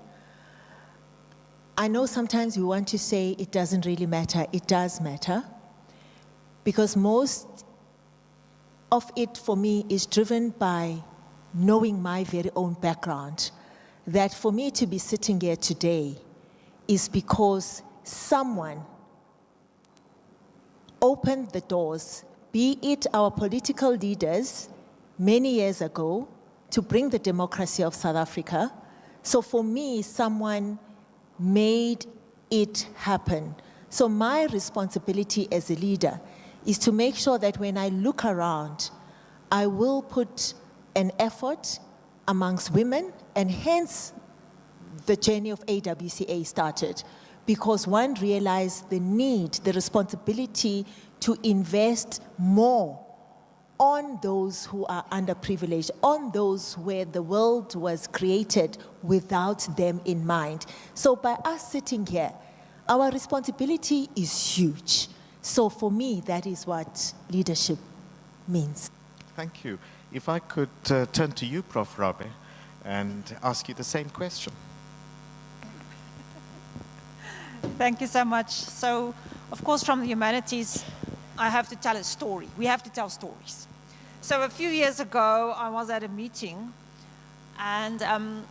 I know sometimes we want to say it doesn't really matter. It does matter because most of it for me is driven by knowing my very own background. That for me to be sitting here today is because someone opened the doors, be it our political leaders many years ago, to bring the democracy of South Africa. So for me, someone made it happen. So my responsibility as a leader is to make sure that when I look around, I will put an effort amongst women, and hence the journey of AWCA started, because one realized the need, the responsibility to invest more on those who are underprivileged, on those where the world was created without them in mind. So by us sitting here, our responsibility is huge. So for me, that is what leadership means. Thank you. If I could turn to you, Prof. Rabie, and ask you the same question. Thank you so much. So, of course, from the humanities, I have to tell a story. We have to tell stories. So a few years ago, I was at a meeting, and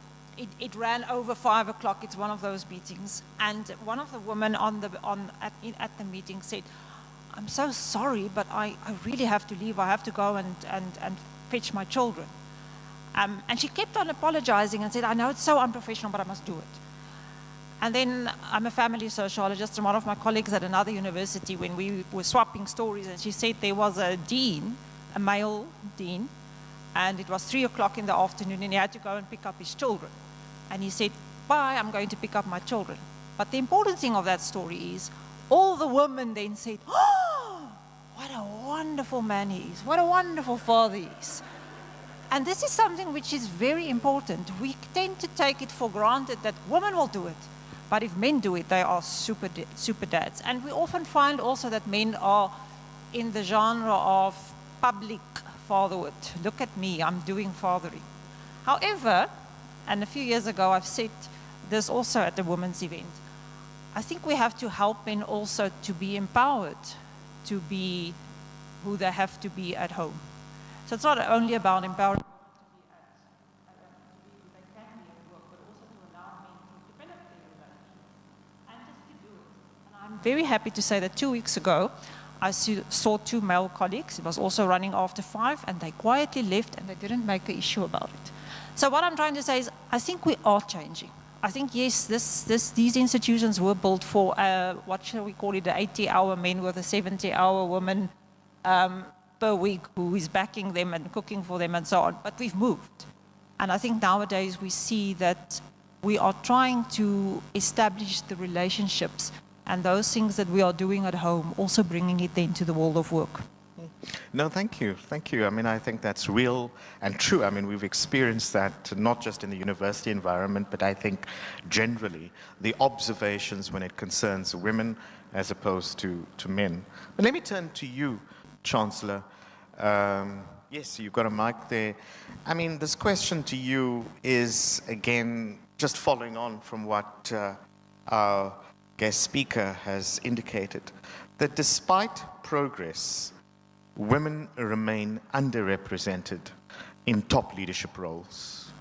it ran over 5 o'clock. It's one of those meetings. And one of the women at the meeting said, "I'm so sorry, but I really have to leave. I have to go and fetch my children." And she kept on apologizing and said, "I know it's so unprofessional, but I must do it." And then I'm a family sociologist, and one of my colleagues at another university, when we were swapping stories, and she said there was a dean, a male dean, and it was 3 o'clock in the afternoon, and he had to go and pick up his children. And he said, "Bye, I'm going to pick up my children." But the important thing of that story is, all the women then said, "Oh, what a wonderful man he is, what a wonderful father he is." And this is something which is very important. We tend to take it for granted that women will do it. But if men do it, they are super dads. And we often find also that men are in the genre of public fatherhood. Look at me, I'm doing fathering. However, and a few years ago I've said this also at the women's event, I think we have to help men also to be empowered, to be who they have to be at home. So it's not only about empowering them to be who they can be at work, but also to allow men very happy to say that 2 weeks ago, I saw 2 male colleagues. It was also running after 5, and they quietly left, and they didn't make an issue about it. So what I'm trying to say is, I think we are changing. I think, yes, these institutions were built for, what shall we call it, the 80-hour men with a 70-hour woman per week who is backing them and cooking for them and so on. But we've moved. And I think nowadays we see that we are trying to establish the relationships and those things that we are doing at home, also bringing it into the world of work. No, thank you. Thank you. I mean, I think that's real and true. I mean, we've experienced that not just in the university environment, but I think generally the observations when it concerns women as opposed to men. But let me turn to you, Chancellor. Yes, you've got a mic there. I mean, this question to you is, again, just following on from what our guest speaker has indicated, that despite progress, women remain underrepresented in top leadership roles.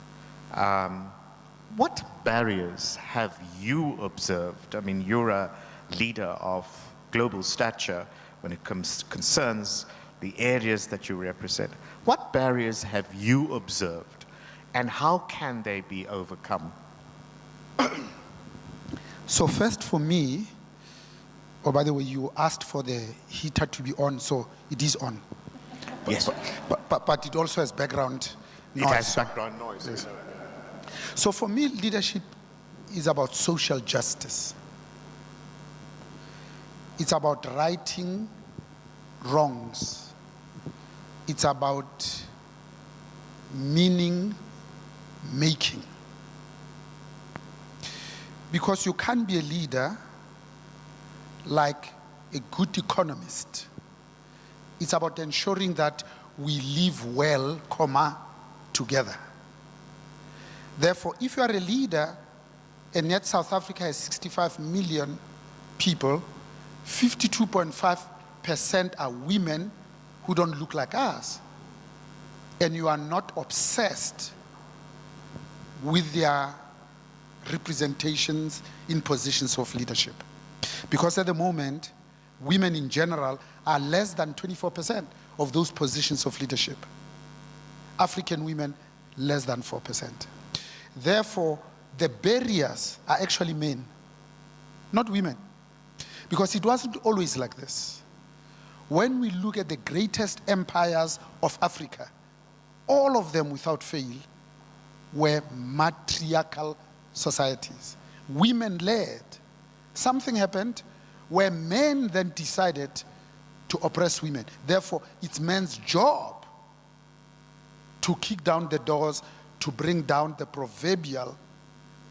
What barriers have you observed? I mean, you're a leader of global stature when it concerns the areas that you represent. What barriers have you observed, and how can they be overcome? So first for me, oh, by the way, you asked for the heater to be on, so it is on. Yes. But it also has background noise. It has background noise. Yes. So for me, leadership is about social justice. It's about righting wrongs. It's about meaning making. Because you can't be a leader like a good economist. It's about ensuring that we live well, together. Therefore, if you are a leader, and yet South Africa has 65 million people, 52.5% are women who don't look like us, and you are not obsessed with their representations in positions of leadership. Because at the moment, women in general are less than 24% of those positions of leadership. African women, less than 4%. Therefore, the barriers are actually men, not women. Because it wasn't always like this. When we look at the greatest empires of Africa, all of them without fail were matriarchal societies, women-led. Something happened where men then decided to oppress women. Therefore, it's men's job to kick down the doors, to bring down the proverbial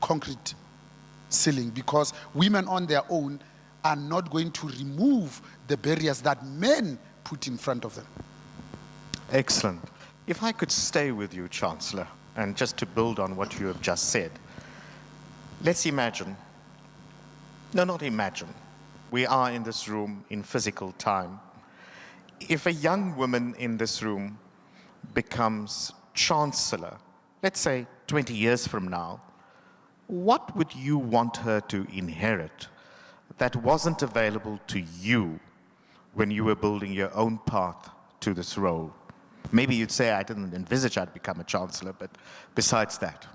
concrete ceiling, because women on their own are not going to remove the barriers that men put in front of them. Excellent. If I could stay with you, Chancellor, and just to build on what you have just said, let's imagine, no, not imagine, we are in this room in physical time. If a young woman in this room becomes Chancellor, let's say 20 years from now, what would you want her to inherit that wasn't available to you when you were building your own path to this role? Maybe you'd say, I didn't envisage I'd become a Chancellor, but besides that.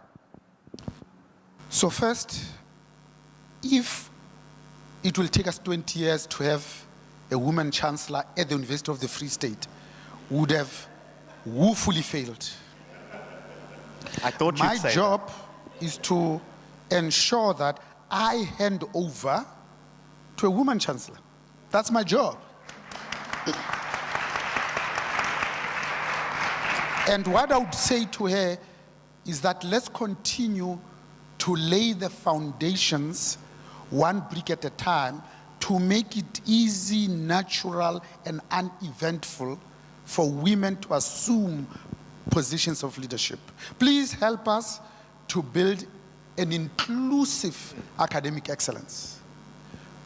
So first, if it will take us 20 years to have a woman Chancellor at the University of the Free State, would have woefully failed. I thought you'd say My job is to ensure that I hand over to a woman Chancellor. That's my job. And what I would say to her is that let's continue to lay the foundations one brick at a time to make it easy, natural, and uneventful for women to assume positions of leadership. Please help us to build an inclusive academic excellence.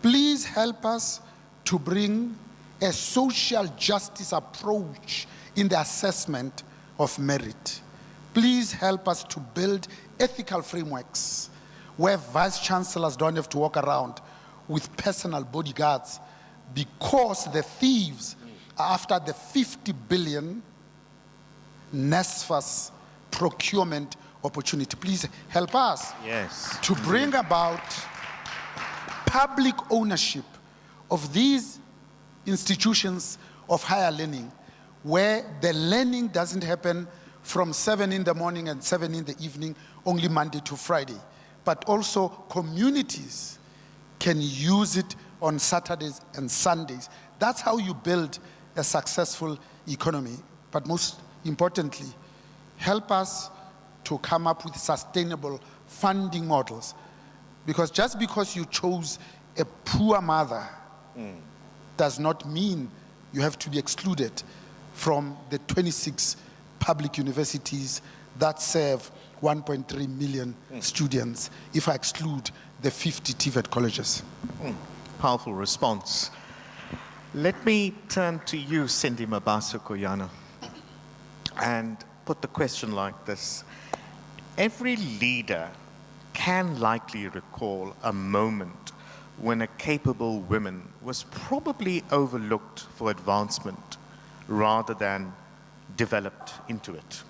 Please help us to bring a social justice approach in the assessment of merit. Please help us to build ethical frameworks where vice chancellors don't have to walk around with personal bodyguards because the thieves are after the 50 billion NSFAS procurement opportunity. Please help us to bring about public ownership of these institutions of higher learning, where the learning doesn't happen from 7 in the morning and 7 in the evening, only Monday to Friday, but also communities can use it on Saturdays and Sundays. That's how you build a successful economy. But most importantly, help us to come up with sustainable funding models. Because just because you chose a poor mother does not mean you have to be excluded from the 26 public universities that serve 1.3 million students, if I exclude the 50 TVET colleges. Powerful response. Let me turn to you, Cindy Mabaso Koyana, and put the question like this. Every leader can likely recall a moment when a capable woman was probably overlooked for advancement rather than developed into it.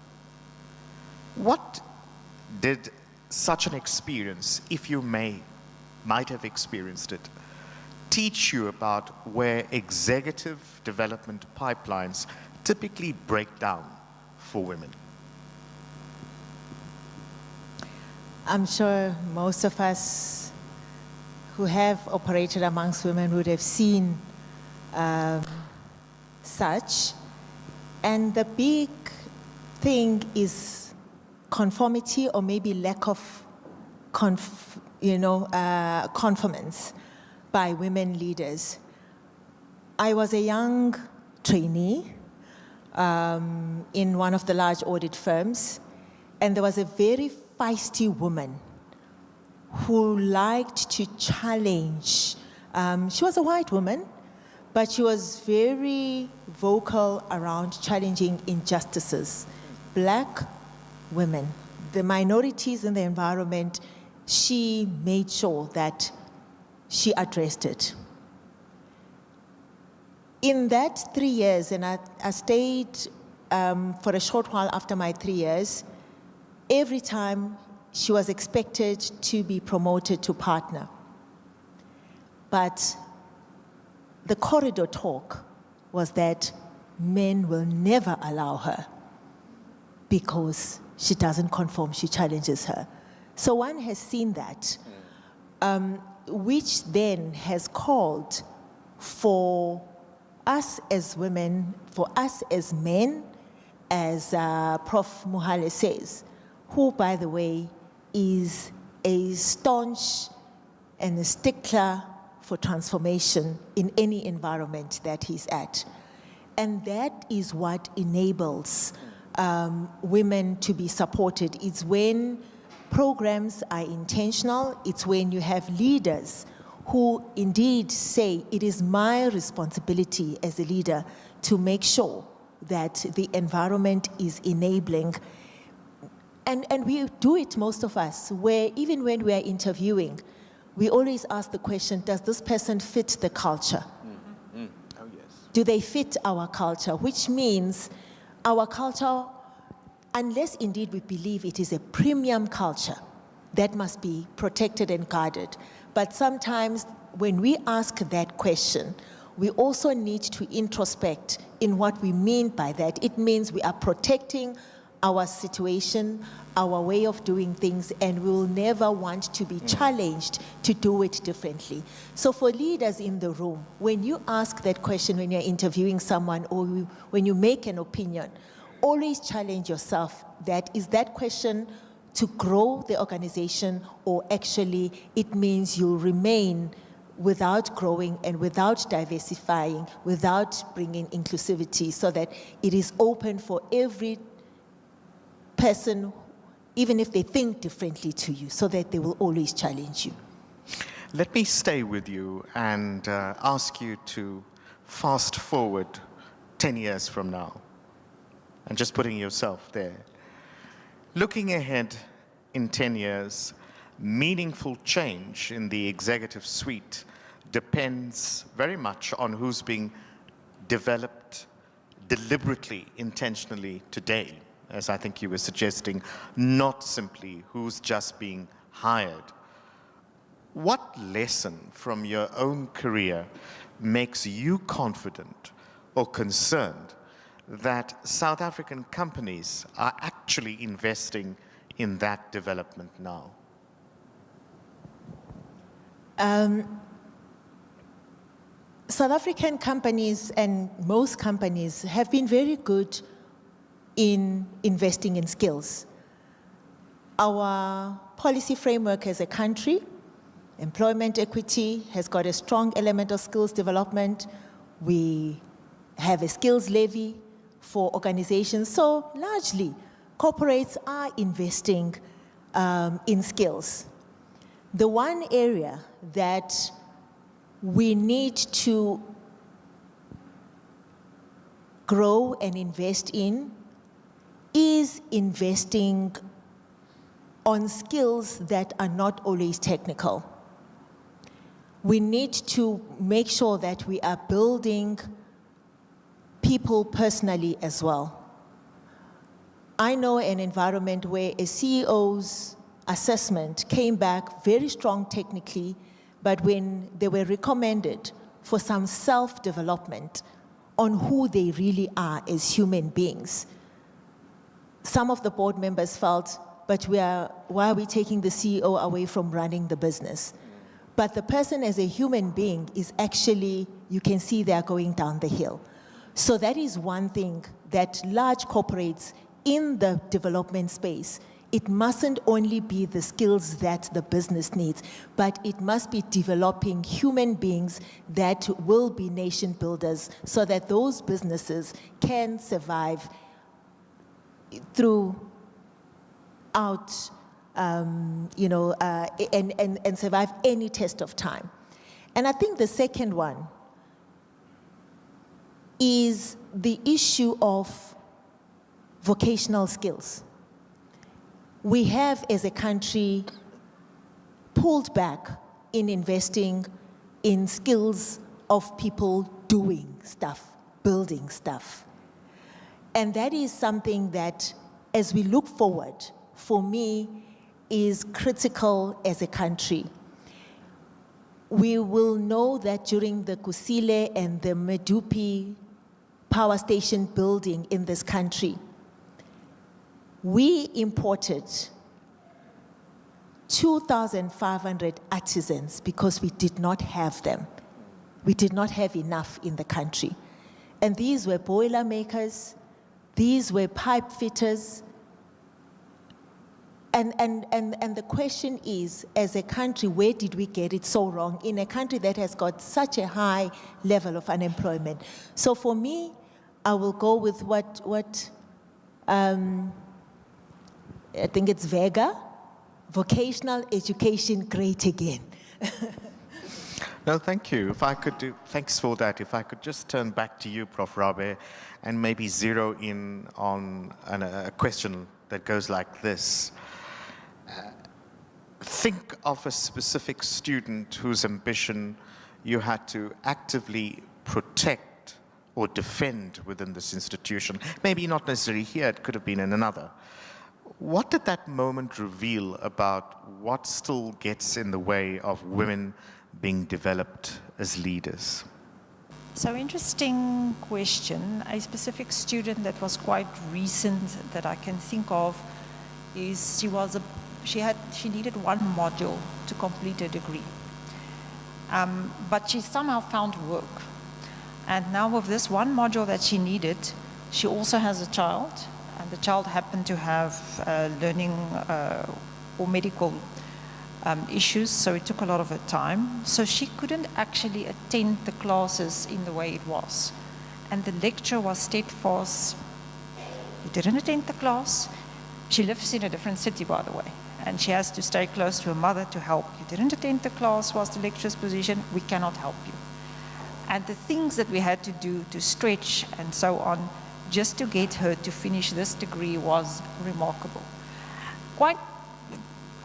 What did such an experience, if you might have experienced it, teach you about where executive development pipelines typically break down for women? I'm sure most of us who have operated amongst women would have seen such. And the big thing is conformity, or maybe lack of conformance by women leaders. I was a young trainee in one of the large audit firms, and there was a very feisty woman who liked to challenge. She was a white woman, but she was very vocal around challenging injustices. Black women, the minorities in the environment, she made sure that she addressed it. In that 3 years, and I stayed for a short while after my 3 years, every time she was expected to be promoted to partner. But the corridor talk was that men will never allow her because she doesn't conform, she challenges her. So one has seen that, which then has called for us as women, for us as men, as Prof. Mohale says, who, by the way, is a staunch and a stickler for transformation in any environment that he's at. And that is what enables women to be supported. It's when programs are intentional, it's when you have leaders who indeed say, it is my responsibility as a leader to make sure that the environment is enabling. And we do it, most of us, where even when we are interviewing, we always ask the question, does this person fit the culture? Oh, yes. Do they fit our culture? Which means our culture, unless indeed we believe it is a premium culture, that must be protected and guarded. But sometimes when we ask that question, we also need to introspect in what we mean by that. It means we are protecting our situation, our way of doing things, and we will never want to be challenged to do it differently. So for leaders in the room, when you ask that question when you're interviewing someone or when you make an opinion, always challenge yourself that is that question to grow the organization, or actually it means you'll remain without growing and without diversifying, without bringing inclusivity, so that it is open for every person, even if they think differently to you, so that they will always challenge you. Let me stay with you and ask you to fast forward 10 years from now, and just putting yourself there. Looking ahead in 10 years, meaningful change in the executive suite depends very much on who's being developed deliberately, intentionally today, as I think you were suggesting, not simply who's just being hired. What lesson from your own career makes you confident or concerned that South African companies are actually investing in that development now? South African companies and most companies have been very good in investing in skills. Our policy framework as a country, employment equity, has got a strong element of skills development. We have a skills levy for organizations. So largely, corporates are investing in skills. The one area that we need to grow and invest in is investing on skills that are not always technical. We need to make sure that we are building people personally as well. I know an environment where a CEO's assessment came back very strong technically, but when they were recommended for some self-development on who they really are as human beings, some of the board members felt, but why are we taking the CEO away from running the business? But the person as a human being is actually, you can see they are going down the hill. So that is one thing that large corporates in the development space, it mustn't only be the skills that the business needs, but it must be developing human beings that will be nation builders so that those businesses can survive throughout, and survive any test of time. And I think the second one is the issue of vocational skills. We have, as a country, pulled back in investing in skills of people doing stuff, building stuff. And that is something that, as we look forward, for me, is critical as a country. We will know that during the Kusile and the Medupi power station building in this country, we imported 2,500 artisans because we did not have them. We did not have enough in the country. And these were boiler makers, these were pipe fitters. And the question is, as a country, where did we get it so wrong in a country that has got such a high level of unemployment? So for me, I will go with what I think it's Vega, vocational education great again. No, thank you. If I could thanks for that. If I could just turn back to you, Prof. Rabeh, and maybe zero in on a question that goes like this. Think of a specific student whose ambition you had to actively protect or defend within this institution. Maybe not necessarily here, it could have been in another. What did that moment reveal about what still gets in the way of women being developed as leaders? So interesting question. A specific student that was quite recent that I can think of is she needed one module to complete a degree. But she somehow found work. And now with this one module that she needed, she also has a child, and the child happened to have learning or medical issues, so it took a lot of her time. So she couldn't actually attend the classes in the way it was. And the lecturer was steadfast. You didn't attend the class. She lives in a different city, by the way, and she has to stay close to her mother to help. You didn't attend the class, was the lecturer's position. We cannot help you. And the things that we had to do to stretch and so on, just to get her to finish this degree was remarkable.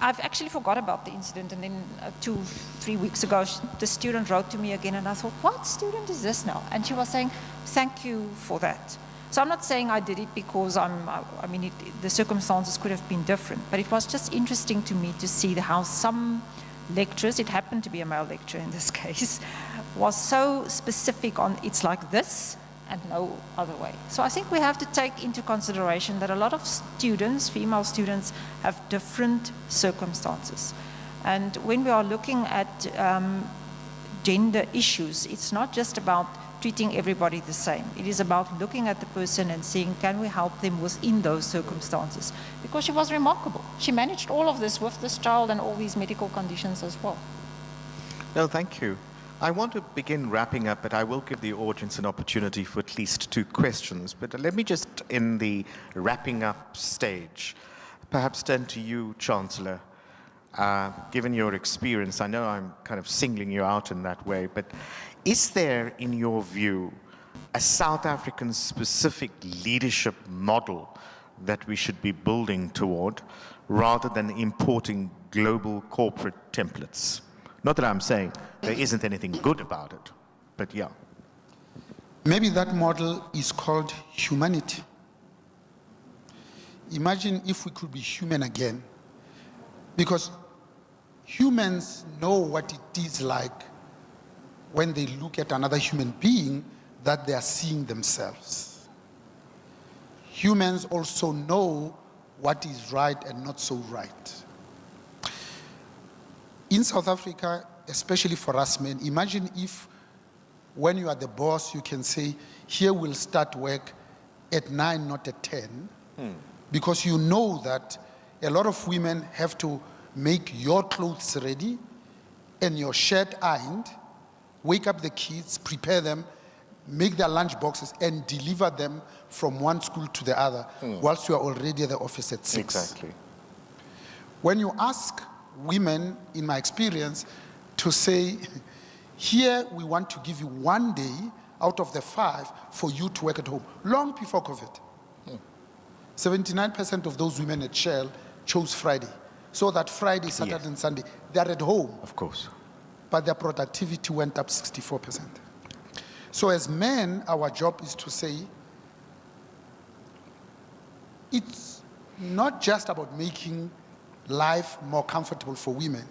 I've actually forgot about the incident, and then 2-3 weeks ago, the student wrote to me again, and I thought, what student is this now? And she was saying, thank you for that. So I'm not saying I did it because the circumstances could have been different, but it was just interesting to me to see how some lecturers, it happened to be a male lecturer in this case, was so specific on it's like this and no other way. So I think we have to take into consideration that a lot of students, female students, have different circumstances. And when we are looking at gender issues, it's not just about treating everybody the same. It is about looking at the person and seeing, can we help them within those circumstances? Because she was remarkable. She managed all of this with this child and all these medical conditions as well. No, thank you. I want to begin wrapping up, but I will give the audience an opportunity for at least 2 questions. But let me just, in the wrapping up stage, perhaps turn to you, Chancellor. Given your experience, I know I'm kind of singling you out in that way, but is there, in your view, a South African specific leadership model that we should be building toward, rather than importing global corporate templates? Not that I'm saying there isn't anything good about it, but yeah. Maybe that model is called humanity. Imagine if we could be human again, because humans know what it is like when they look at another human being that they are seeing themselves. Humans also know what is right and not so right. In South Africa, especially for us men, imagine if when you are the boss, you can say, here we'll start work at 9, not at 10, because you know that a lot of women have to make your clothes ready and your shirt ironed, wake up the kids, prepare them, make their lunch boxes, and deliver them from one school to the other, whilst you are already at the office at 6. Exactly. When you ask women, in my experience, to say, here we want to give you 1 day out of the 5 for you to work at home, long before COVID. 79% of those women at Shell chose Friday, so that Friday, Saturday, and Sunday, they're at home. Of course. But their productivity went up 64%. So as men, our job is to say, it's not just about making life more comfortable for women.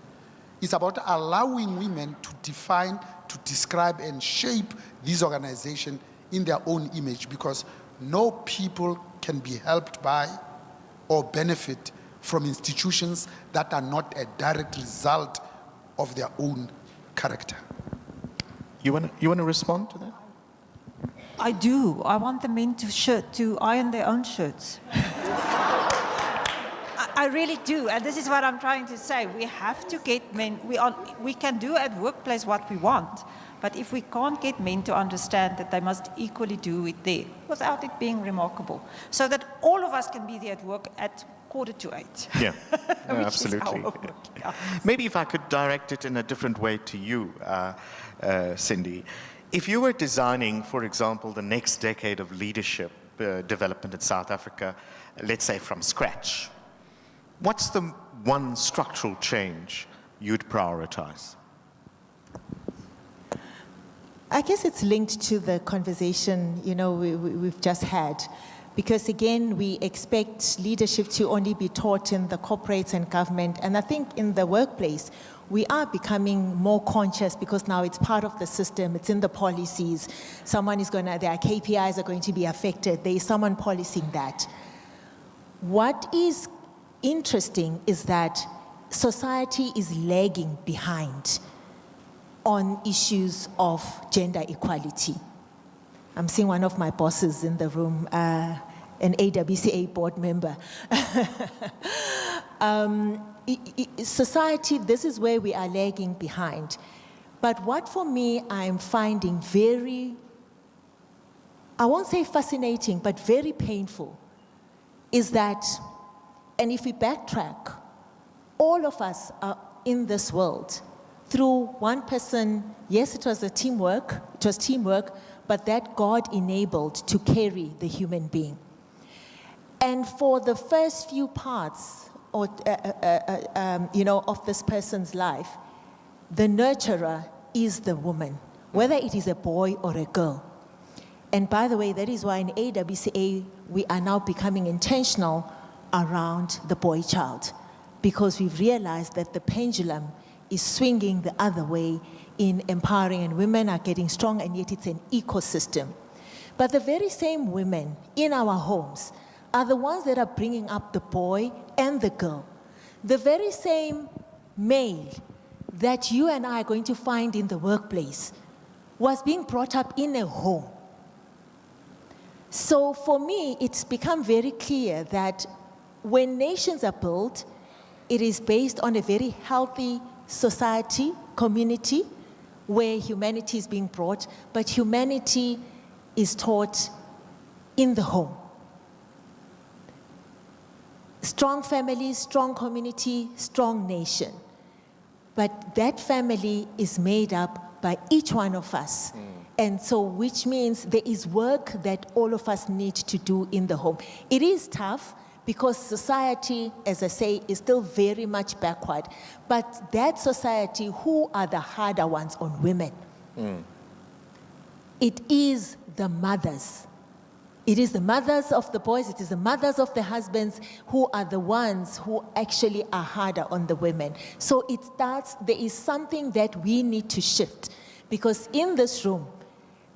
It's about allowing women to define, to describe, and shape these organizations in their own image, because no people can be helped by or benefit from institutions that are not a direct result of their own character. You want to respond to that? I do. I want the men to iron their own shirts. I really do, and this is what I'm trying to say. We have to get men. We can do at workplace what we want, but if we can't get men to understand that they must equally do it there, without it being remarkable, so that all of us can be there at work at 7:45. Yeah, no, Which absolutely. is our work, yeah. Maybe if I could direct it in a different way to you, Cindy. If you were designing, for example, the next decade of leadership development in South Africa, let's say from scratch, what's the one structural change you'd prioritize? I guess it's linked to the conversation, we've just had. Because again, we expect leadership to only be taught in the corporates and government. And I think in the workplace, we are becoming more conscious because now it's part of the system, it's in the policies. Their KPIs are going to be affected. There is someone policing that. What is interesting is that society is lagging behind on issues of gender equality. I'm seeing one of my bosses in the room, an AWCA board member. Society, this is where we are lagging behind. But what for me I'm finding very, I won't say fascinating, but very painful, is that, and if we backtrack, all of us are in this world through one person. Yes, it was teamwork, but that God enabled to carry the human being. And for the first few parts or, of this person's life, the nurturer is the woman, whether it is a boy or a girl. And by the way, that is why in AWCA, we are now becoming intentional around the boy child, because we've realized that the pendulum is swinging the other way in empowering, and women are getting strong, and yet it's an ecosystem. But the very same women in our homes are the ones that are bringing up the boy and the girl. The very same male that you and I are going to find in the workplace was being brought up in a home. So for me, it's become very clear that when nations are built, it is based on a very healthy society, community, where humanity is being brought, but humanity is taught in the home. Strong family, strong community, strong nation. But that family is made up by each one of us. And so, which means there is work that all of us need to do in the home. It is tough because society, as I say, is still very much backward. But that society, who are the harder ones on women? It is the mothers. It is the mothers of the boys, it is the mothers of the husbands who are the ones who actually are harder on the women. So it starts, there is something that we need to shift. Because in this room,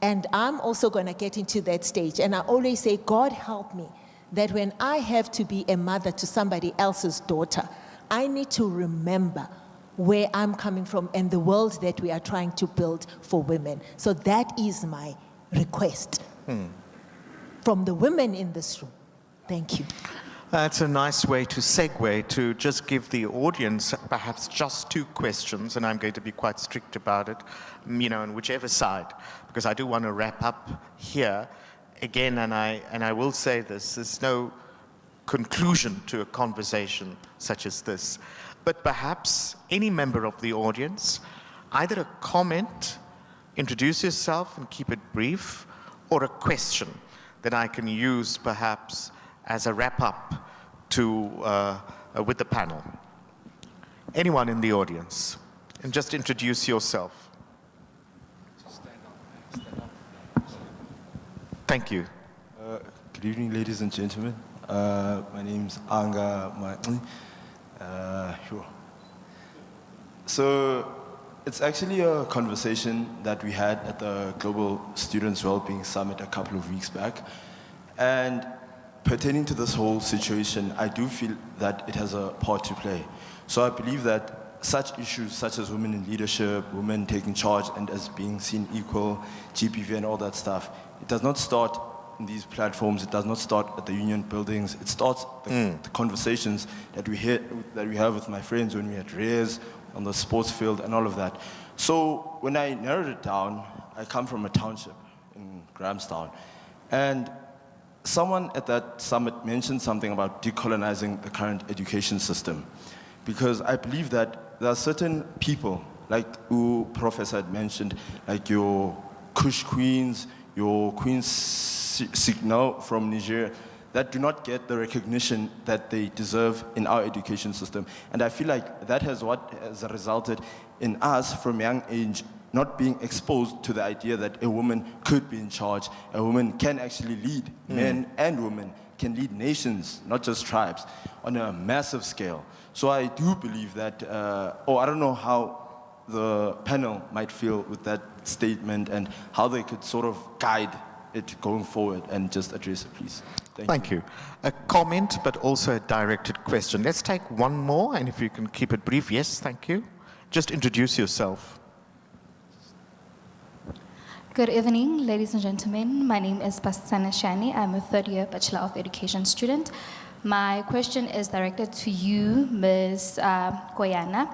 and I'm also going to get into that stage, and I always say, God help me, that when I have to be a mother to somebody else's daughter, I need to remember where I'm coming from and the world that we are trying to build for women. So that is my request from the women in this room. Thank you. That's a nice way to segue to just give the audience perhaps just 2 questions, and I'm going to be quite strict about it, on whichever side, because I do want to wrap up here. Again, and I will say this, there's no conclusion to a conversation such as this, but perhaps any member of the audience, either a comment, introduce yourself and keep it brief, or a question that I can use perhaps as a wrap-up with the panel. Anyone in the audience? And just introduce yourself. Thank you. Good evening, ladies and gentlemen. My name is Anga Ma'i. So it's actually a conversation that we had at the Global Students Wellbeing Summit a couple of weeks back. And pertaining to this whole situation, I do feel that it has a part to play. So I believe that such issues such as women in leadership, women taking charge and as being seen equal, GPV and all that stuff, it does not start in these platforms, it does not start at the union buildings, it starts the conversations that we have with my friends when we're at Reyes, on the sports field and all of that. So when I narrowed it down, I come from a township in Grahamstown, and someone at that summit mentioned something about decolonizing the current education system, because I believe that there are certain people, like who Professor had mentioned, like your Kush Queens, your Queen Signal from Nigeria, that do not get the recognition that they deserve in our education system. And I feel like that has what has resulted in us from young age not being exposed to the idea that a woman could be in charge, a woman can actually lead, men and women can lead nations, not just tribes, on a massive scale. So I do believe that, I don't know how the panel might feel with that statement and how they could sort of guide it going forward and just address it, please. Thank you. A comment, but also a directed question. Let's take one more, and if you can keep it brief. Yes, thank you. Just introduce yourself. Good evening, ladies and gentlemen. My name is Pasana Shani. I'm a third-year Bachelor of Education student. My question is directed to you, Ms. Koyana.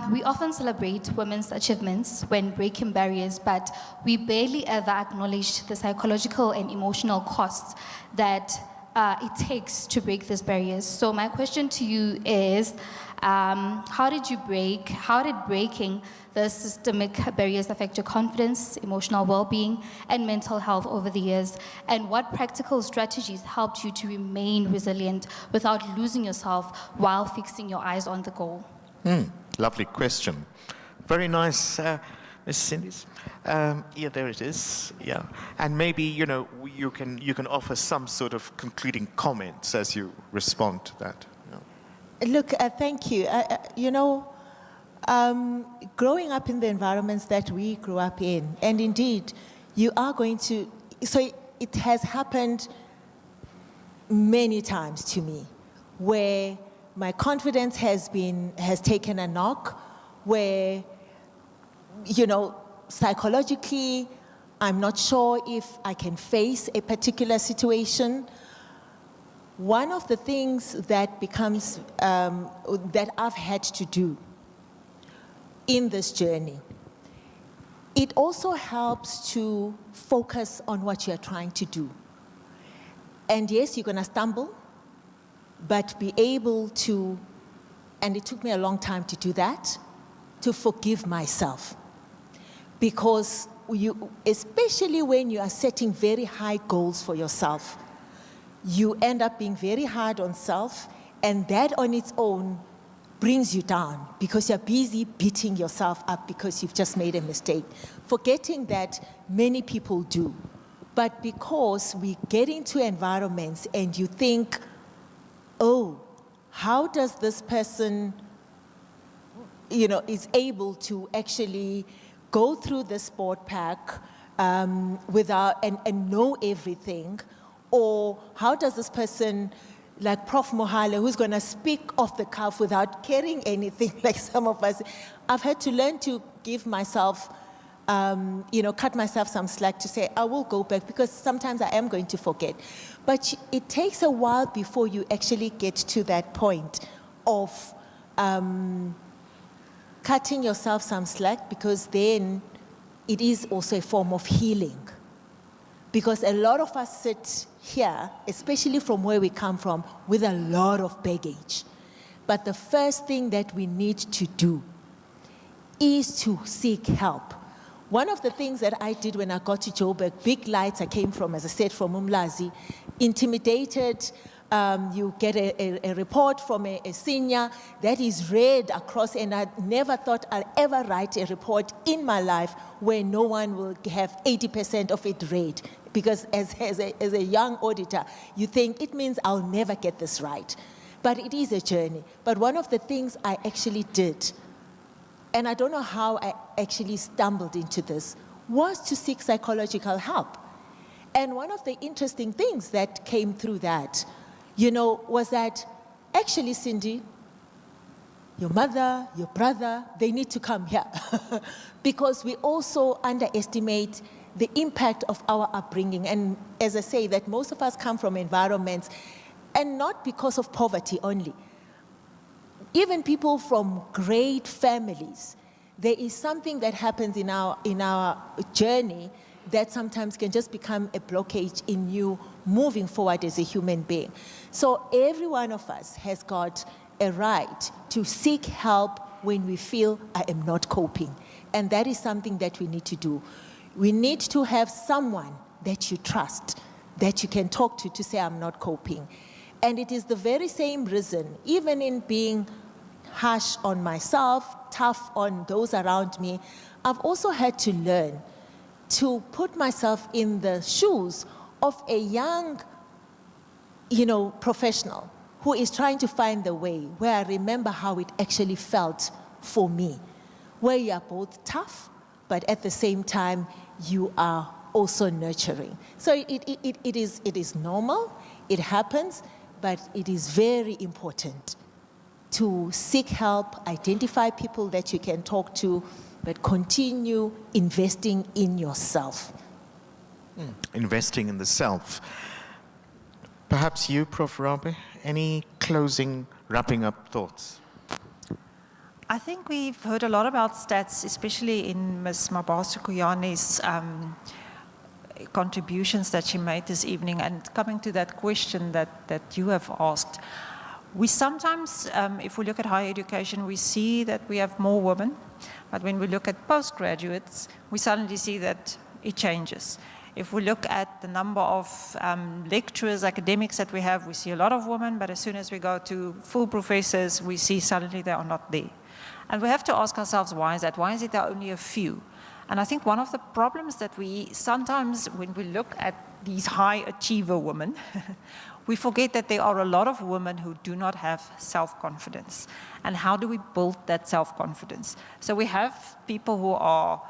We often celebrate women's achievements when breaking barriers, but we barely ever acknowledge the psychological and emotional costs that it takes to break these barriers. So my question to you is, how did breaking the systemic barriers affect your confidence, emotional well-being, and mental health over the years? And what practical strategies helped you to remain resilient without losing yourself while fixing your eyes on the goal? Lovely question. Very nice, Ms. Cindy. Yeah, there it is. Yeah, and maybe you can offer some sort of concluding comments as you respond to that. Look, thank you. Growing up in the environments that we grew up in, and indeed, you are going to, so it has happened many times to me, where my confidence has taken a knock, where, psychologically, I'm not sure if I can face a particular situation. One of the things that becomes, that I've had to do in this journey, it also helps to focus on what you're trying to do. And yes, you're gonna stumble, but be able to, and it took me a long time to do that, to forgive myself. Because especially when you are setting very high goals for yourself, you end up being very hard on self, and that on its own brings you down because you're busy beating yourself up because you've just made a mistake, forgetting that many people do. But because we get into environments and you think, oh, how does this person, is able to actually go through the sport pack without and know everything? Or how does this person, like Prof. Mohale, who's going to speak off the cuff without carrying anything like some of us? I've had to learn to give myself, cut myself some slack to say, I will go back, because sometimes I am going to forget. But it takes a while before you actually get to that point of cutting yourself some slack, because then it is also a form of healing. Because a lot of us sit here, especially from where we come from, with a lot of baggage. But the first thing that we need to do is to seek help. One of the things that I did when I got to Joburg, big lights, I came from, as I said, from Umlazi, intimidated. You get a report from a senior that is read across, and I never thought I'd ever write a report in my life where no one will have 80% of it read. Because as a young auditor, you think it means I'll never get this right. But it is a journey. But one of the things I actually did, and I don't know how I actually stumbled into this, was to seek psychological help. And one of the interesting things that came through that, was that actually, Cindy, your mother, your brother, they need to come here. Because we also underestimate the impact of our upbringing. And as I say, that most of us come from environments, and not because of poverty only. Even people from great families, there is something that happens in our journey that sometimes can just become a blockage in you moving forward as a human being. So every one of us has got a right to seek help when we feel I am not coping. And that is something that we need to do. We need to have someone that you trust, that you can talk to say, I'm not coping. And it is the very same reason, even in being harsh on myself, tough on those around me, I've also had to learn to put myself in the shoes of a young, professional who is trying to find the way, where I remember how it actually felt for me, where you are both tough, but at the same time, you are also nurturing. So it is normal, it happens, but it is very important to seek help, identify people that you can talk to, but continue investing in yourself. Investing in the self. Perhaps you, Prof. Rabe, any closing, wrapping up thoughts? I think we've heard a lot about stats, especially in Ms. Mabaso Koyane's contributions that she made this evening. And coming to that question that you have asked, we sometimes, if we look at higher education, we see that we have more women. But when we look at postgraduates, we suddenly see that it changes. If we look at the number of lecturers, academics that we have, we see a lot of women, but as soon as we go to full professors, we see suddenly they are not there. And we have to ask ourselves, why is that? Why is it there are only a few? And I think one of the problems that we sometimes, when we look at these high achiever women, we forget that there are a lot of women who do not have self-confidence. And how do we build that self-confidence? So we have people who are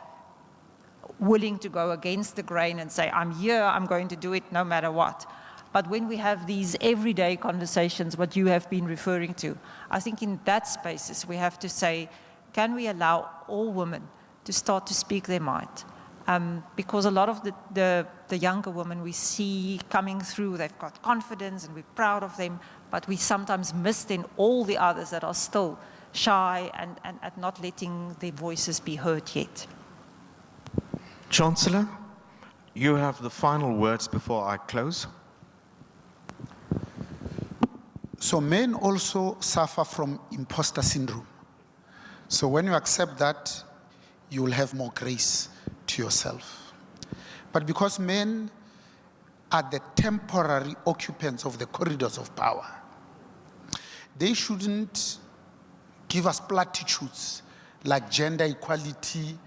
willing to go against the grain and say, I'm here, I'm going to do it no matter what. But when we have these everyday conversations, what you have been referring to, I think in that spaces we have to say, can we allow all women to start to speak their mind? Because a lot of the younger women we see coming through, they've got confidence and we're proud of them, but we sometimes miss then all the others that are still shy and not letting their voices be heard yet. Chancellor, you have the final words before I close. So men also suffer from imposter syndrome. So when you accept that, you will have more grace to yourself. But because men are the temporary occupants of the corridors of power, they shouldn't give us platitudes like gender equality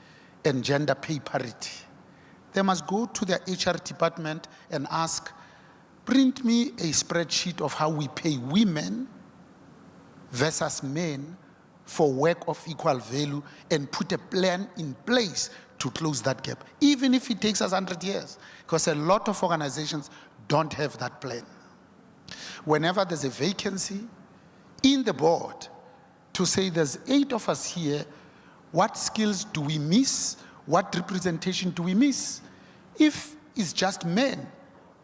and gender pay parity. They must go to their HR department and ask, print me a spreadsheet of how we pay women versus men for work of equal value and put a plan in place to close that gap, even if it takes us 100 years, because a lot of organizations don't have that plan. Whenever there's a vacancy in the board to say there's 8 of us here, what skills do we miss? What representation do we miss? If it's just men,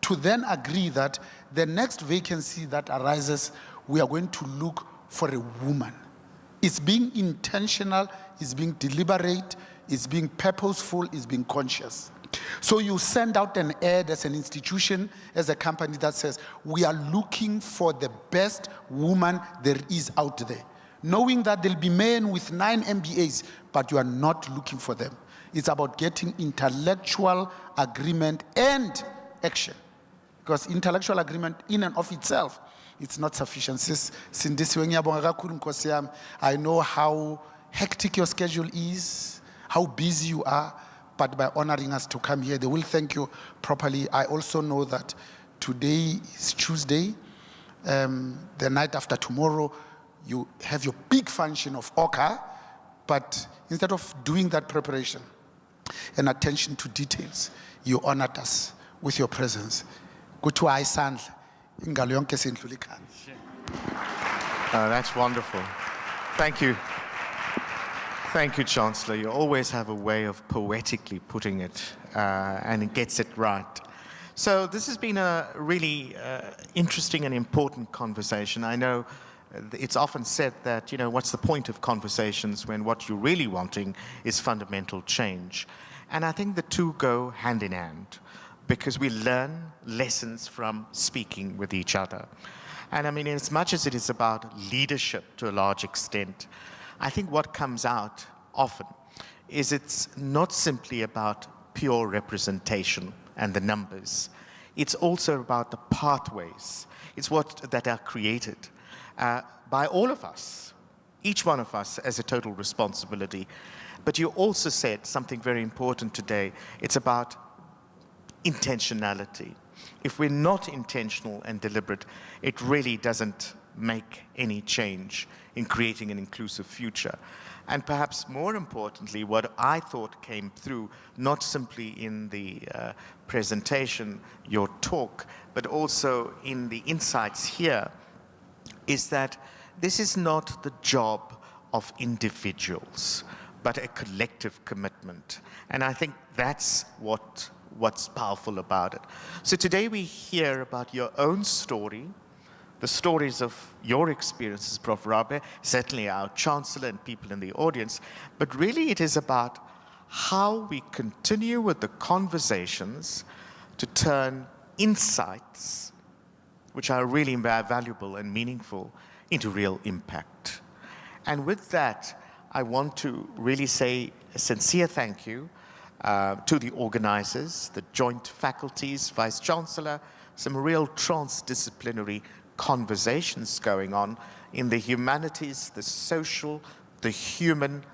to then agree that the next vacancy that arises, we are going to look for a woman. It's being intentional, it's being deliberate, it's being purposeful, it's being conscious. So you send out an ad as an institution, as a company that says, we are looking for the best woman there is out there. Knowing that there'll be men with 9 MBAs, but you are not looking for them. It's about getting intellectual agreement and action. Because intellectual agreement in and of itself, it's not sufficient. I know how hectic your schedule is, how busy you are, but by honoring us to come here, they will thank you properly. I also know that today is Tuesday, the night after tomorrow, you have your big function of OCA, but instead of doing that preparation and attention to details, you honored us with your presence. That's wonderful. Thank you. Thank you, Chancellor. You always have a way of poetically putting it, and it gets it right. So this has been a really interesting and important conversation. I know it's often said that, you know, what's the point of conversations when what you're really wanting is fundamental change? And I think the two go hand in hand, because we learn lessons from speaking with each other. And I mean, as much as it is about leadership to a large extent, I think what comes out often is it's not simply about pure representation and the numbers. It's also about the pathways. It's what that are created by all of us, each one of us as a total responsibility. But you also said something very important today. It's about intentionality. If we're not intentional and deliberate, it really doesn't make any change in creating an inclusive future. And perhaps more importantly, what I thought came through, not simply in the presentation, your talk, but also in the insights here, is that this is not the job of individuals, but a collective commitment. And I think that's what's powerful about it. So today we hear about your own story, the stories of your experiences, Prof. Rabie, certainly our Chancellor and people in the audience, but really it is about how we continue with the conversations to turn insights, which are really valuable and meaningful, into real impact. And with that, I want to really say a sincere thank you to the organizers, the joint faculties, Vice-Chancellor, some real transdisciplinary conversations going on in the humanities, the social, the human,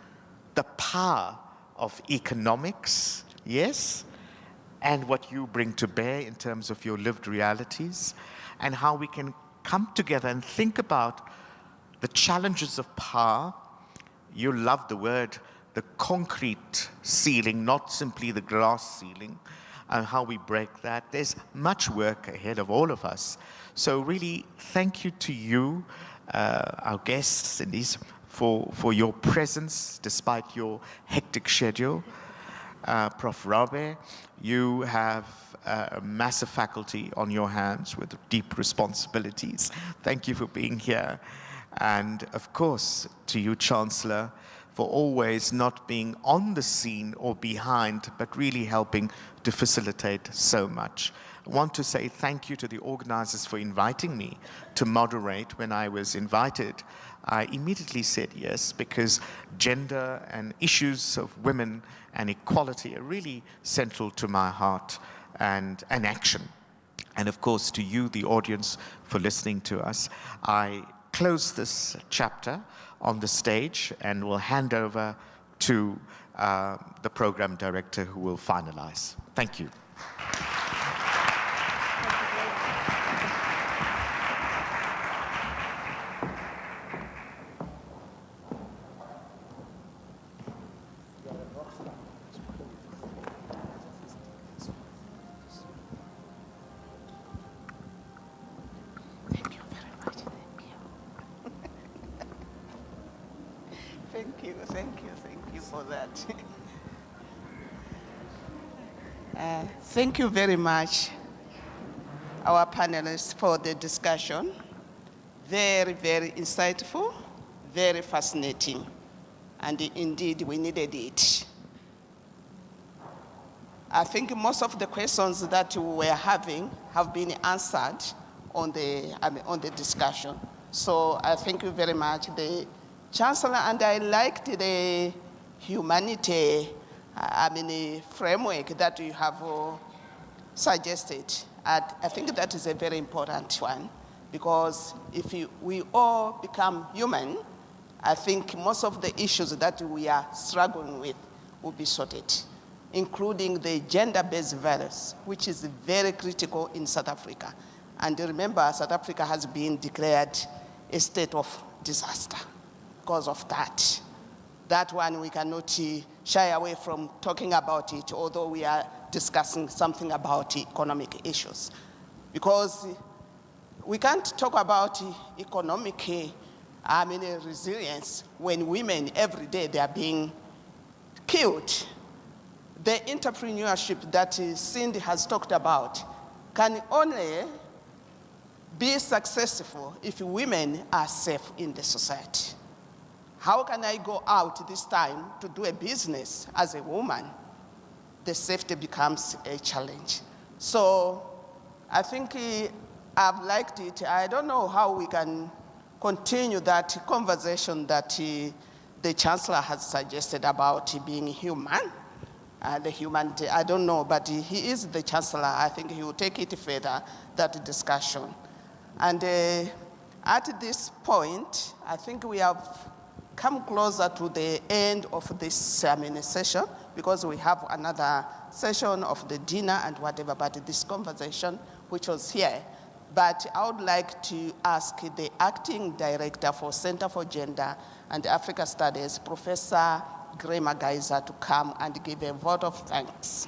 the power of economics, yes, and what you bring to bear in terms of your lived realities, and how we can come together and think about the challenges of power. You love the word, the concrete ceiling, not simply the glass ceiling, and how we break that. There's much work ahead of all of us. So really, thank you to you, our guests, Cindy, for your presence despite your hectic schedule. Prof. Rabe, you have a massive faculty on your hands with deep responsibilities. Thank you for being here. And of course, to you, Chancellor, for always not being on the scene or behind, but really helping to facilitate so much. I want to say thank you to the organizers for inviting me to moderate. When I was invited, I immediately said yes, because gender and issues of women and equality are really central to my heart and action. And of course, to you, the audience, for listening to us. I close this chapter on the stage and will hand over to the program director, who will finalize. Thank you. Thank you for that. Thank you very much, our panelists, for the discussion. Very, very insightful, very fascinating, and indeed we needed it. I think most of the questions that we were having have been answered on the discussion. So I thank you very much, the Chancellor, and I liked the humanity, framework that you have suggested. I think that is a very important one, because if we all become human, I think most of the issues that we are struggling with will be sorted, including the gender-based violence, which is very critical in South Africa. And remember, South Africa has been declared a state of disaster because of that. That one, we cannot shy away from talking about it, although we are discussing something about economic issues. Because we can't talk about economic resilience when women every day they are being killed. The entrepreneurship that Cindy has talked about can only be successful if women are safe in the society. How can I go out this time to do a business as a woman? The safety becomes a challenge. So I think I've liked it. I don't know how we can continue that conversation that the Chancellor has suggested about being human. The humanity, I don't know, but he is the Chancellor. I think he will take it further, that discussion. And at this point, I think we have come closer to the end of this session, because we have another session of the dinner and whatever, but this conversation, which was here. But I would like to ask the Acting Director for Center for Gender and Africa Studies, Professor Gray Magaiza, to come and give a vote of thanks.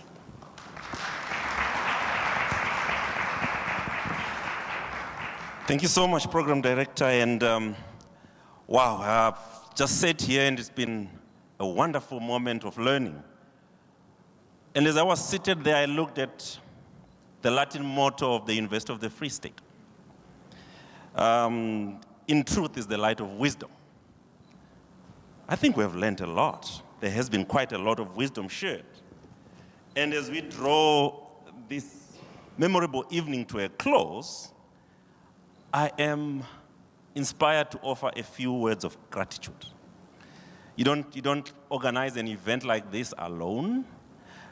Thank you so much, Program Director. And wow, I've just sat here and it's been a wonderful moment of learning. And as I was seated there, I looked at the Latin motto of the University of the Free State. In truth is the light of wisdom. I think we have learned a lot. There has been quite a lot of wisdom shared. And as we draw this memorable evening to a close, I am inspired to offer a few words of gratitude. You don't organize an event like this alone.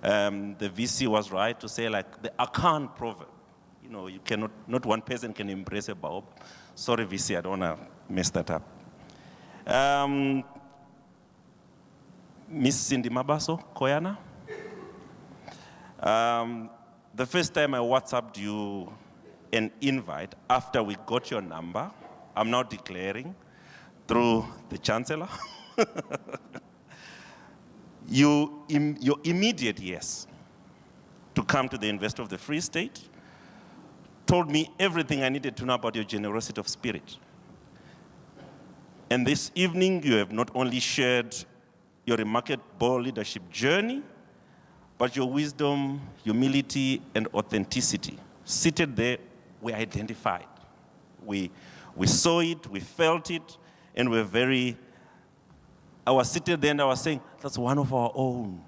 The VC was right to say, like, the Akan proverb. You know, you cannot, not one person can embrace a baobab. Sorry, VC, I don't want to mess that up. Miss Cindy Mabaso Koyana. The first time I WhatsApped you an invite after we got your number, I'm now declaring through the Chancellor, your immediate yes to come to the University of the Free State told me everything I needed to know about your generosity of spirit. And this evening, you have not only shared your remarkable leadership journey, but your wisdom, humility, and authenticity. Seated there, we identified. We saw it, we felt it, and I was seated there and I was saying, that's one of our own.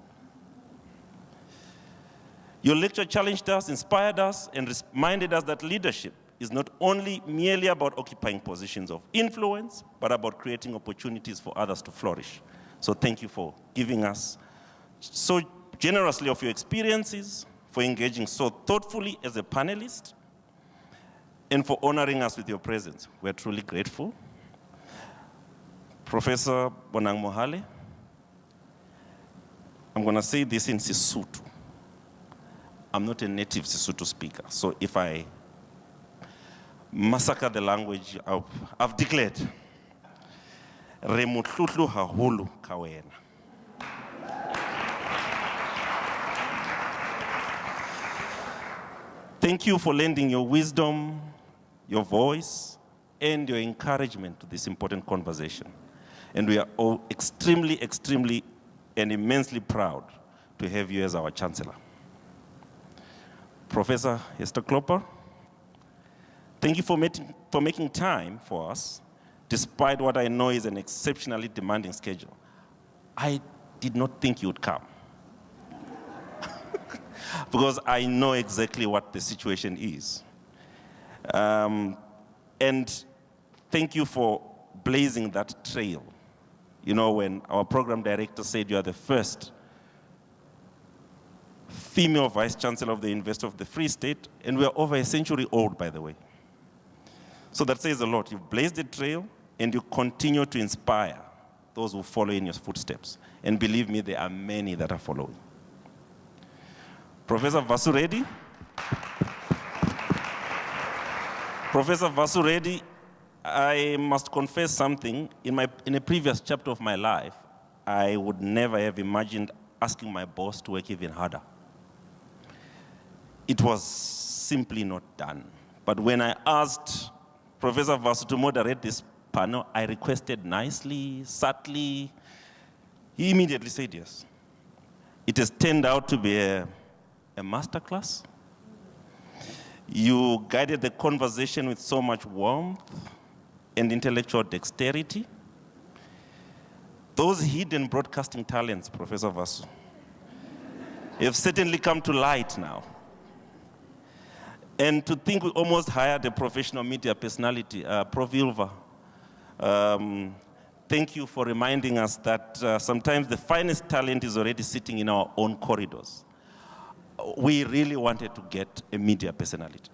Your lecture challenged us, inspired us, and reminded us that leadership is not only merely about occupying positions of influence, but about creating opportunities for others to flourish. So thank you for giving us so generously of your experiences, for engaging so thoughtfully as a panelist, and for honoring us with your presence. We're truly grateful. Professor Bonang Mohale, I'm going to say this in Sesotho. I'm not a native Sesotho speaker, so if I massacre the language, I've declared, Re motlotlo haholo ka wena. Thank you for lending your wisdom, your voice, and your encouragement to this important conversation. And we are all extremely, extremely, and immensely proud to have you as our Chancellor. Professor Hester Klopper, thank you for making time for us, despite what I know is an exceptionally demanding schedule. I did not think you would come, because I know exactly what the situation is. And thank you for blazing that trail. You know, when our program director said you are the first female vice-chancellor of the University of the Free State, and we are over a century old, by the way. So that says a lot. You've blazed the trail, and you continue to inspire those who follow in your footsteps. And believe me, there are many that are following. Professor Vasu Reddy. Professor Vasu Reddy, I must confess something. In a previous chapter of my life, I would never have imagined asking my boss to work even harder. It was simply not done. But when I asked Professor Vasu to moderate this panel, I requested nicely, subtly. He immediately said yes. It has turned out to be a masterclass. You guided the conversation with so much warmth and intellectual dexterity. Those hidden broadcasting talents, Professor Vasu, have certainly come to light now. And to think we almost hired a professional media personality, Prof. Ilva. Thank you for reminding us that sometimes the finest talent is already sitting in our own corridors. We really wanted to get a media personality.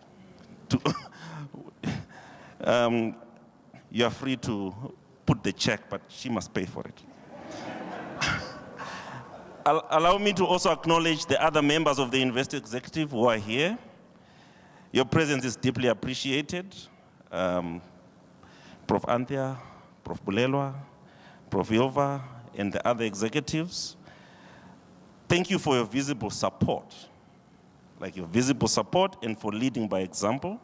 You are free to put the check, but she must pay for it. Allow me to also acknowledge the other members of the University Executive who are here. Your presence is deeply appreciated. Prof. Anthea, Prof. Bulelwa, Prof. Ilva, and the other executives. Thank you for your visible support, and for leading by example.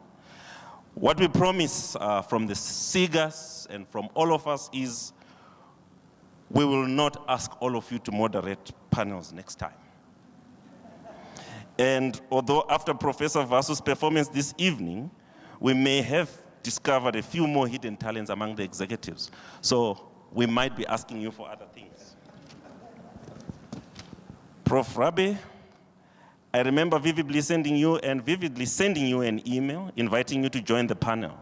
What we promise from the SIGAs and from all of us is we will not ask all of you to moderate panels next time. And although after Professor Vasu's performance this evening, we may have discovered a few more hidden talents among the executives. So we might be asking you for other things. Prof. Rabe, I remember vividly sending you an email inviting you to join the panel.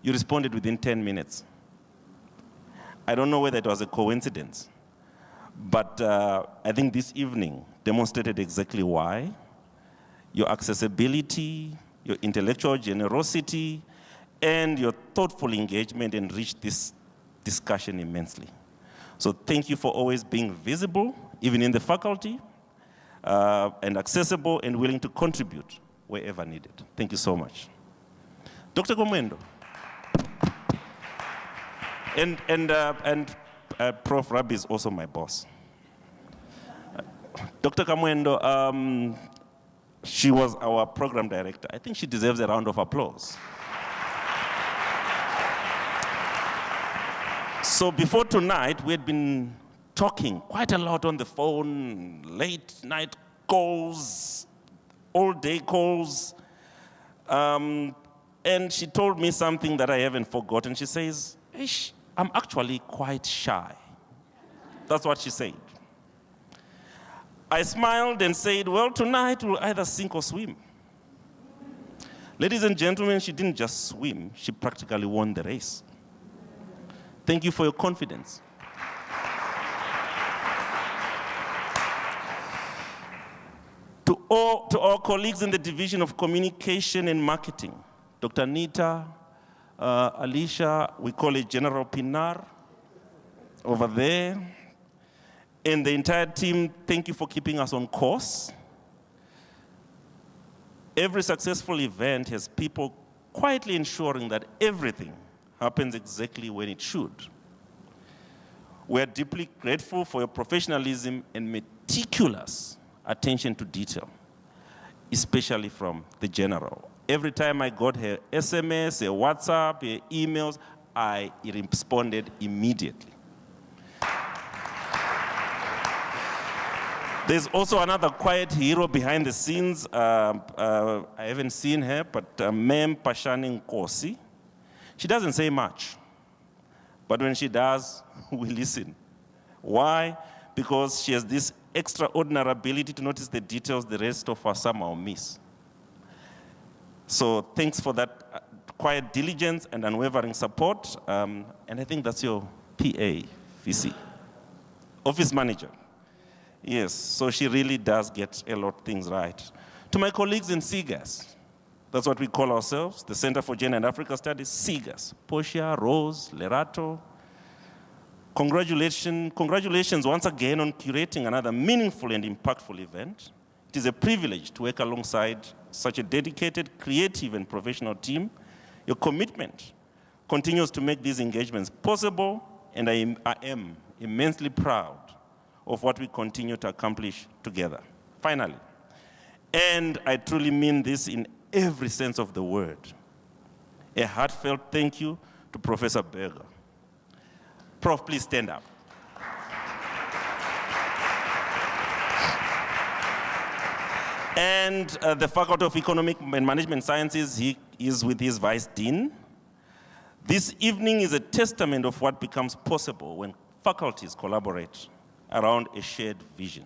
You responded within 10 minutes. I don't know whether it was a coincidence, but I think this evening demonstrated exactly why. Your accessibility, your intellectual generosity, and your thoughtful engagement enriched this discussion immensely. So thank you for always being visible, even in the faculty, and accessible and willing to contribute wherever needed. Thank you so much. Dr. Kamwendo. And Prof. Rabi is also my boss. Dr. Kamwendo, she was our program director. I think she deserves a round of applause. So before tonight, we had been talking quite a lot on the phone, late night calls, all day calls. And she told me something that I haven't forgotten. She says, "Ish, I'm actually quite shy." That's what she said. I smiled and said, well, tonight we'll either sink or swim. Ladies and gentlemen, she didn't just swim, she practically won the race. Thank you for your confidence. To our colleagues in the Division of Communication and Marketing, Dr. Nita, Alicia, we call it General Pinar, over there, and the entire team, thank you for keeping us on course. Every successful event has people quietly ensuring that everything happens exactly when it should. We are deeply grateful for your professionalism and meticulous attention to detail, especially from the General. Every time I got her SMS, her WhatsApp, her emails, I responded immediately. There's also another quiet hero behind the scenes. I haven't seen her, but Mem Pashani Nkosi. She doesn't say much, but when she does, we listen. Why? Because she has this extraordinary ability to notice the details the rest of us somehow miss. So thanks for that quiet diligence and unwavering support. And I think that's your PA, VC, office manager. Yes, so she really does get a lot of things right. To my colleagues in CGAS, that's what we call ourselves, the Center for Gender and Africa Studies, CGAS, Portia, Rose, Lerato. Congratulations once again on curating another meaningful and impactful event. It is a privilege to work alongside such a dedicated, creative, and professional team. Your commitment continues to make these engagements possible, and I am immensely proud of what we continue to accomplish together. Finally, and I truly mean this in every sense of the word, a heartfelt thank you to Professor Berger. Prof, please stand up. And the Faculty of Economic and Management Sciences, he is with his Vice Dean. This evening is a testament of what becomes possible when faculties collaborate around a shared vision.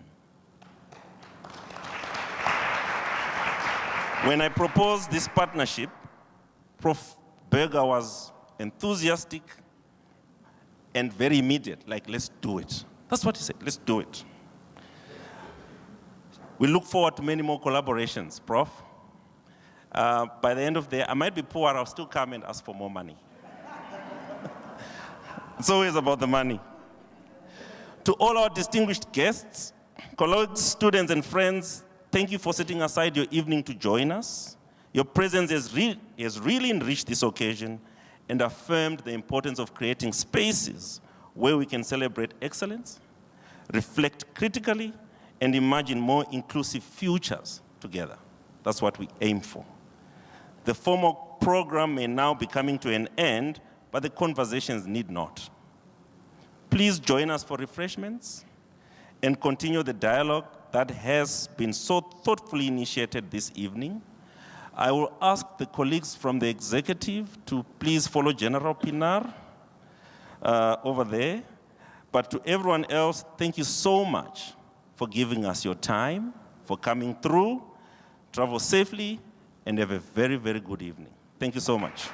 When I proposed this partnership, Prof. Berger was enthusiastic and very immediate, like, let's do it. That's what he said, let's do it. We look forward to many more collaborations, Prof. By the end of the day, I might be poor, I'll still come and ask for more money. It's always about the money. To all our distinguished guests, colleagues, students, and friends, thank you for setting aside your evening to join us. Your presence has really enriched this occasion and affirmed the importance of creating spaces where we can celebrate excellence, reflect critically, and imagine more inclusive futures together. That's what we aim for. The formal program may now be coming to an end, but the conversations need not. Please join us for refreshments and continue the dialogue that has been so thoughtfully initiated this evening. I will ask the colleagues from the executive to please follow General Pinar over there. But to everyone else, thank you so much for giving us your time, for coming through. Travel safely and have a very, very good evening. Thank you so much.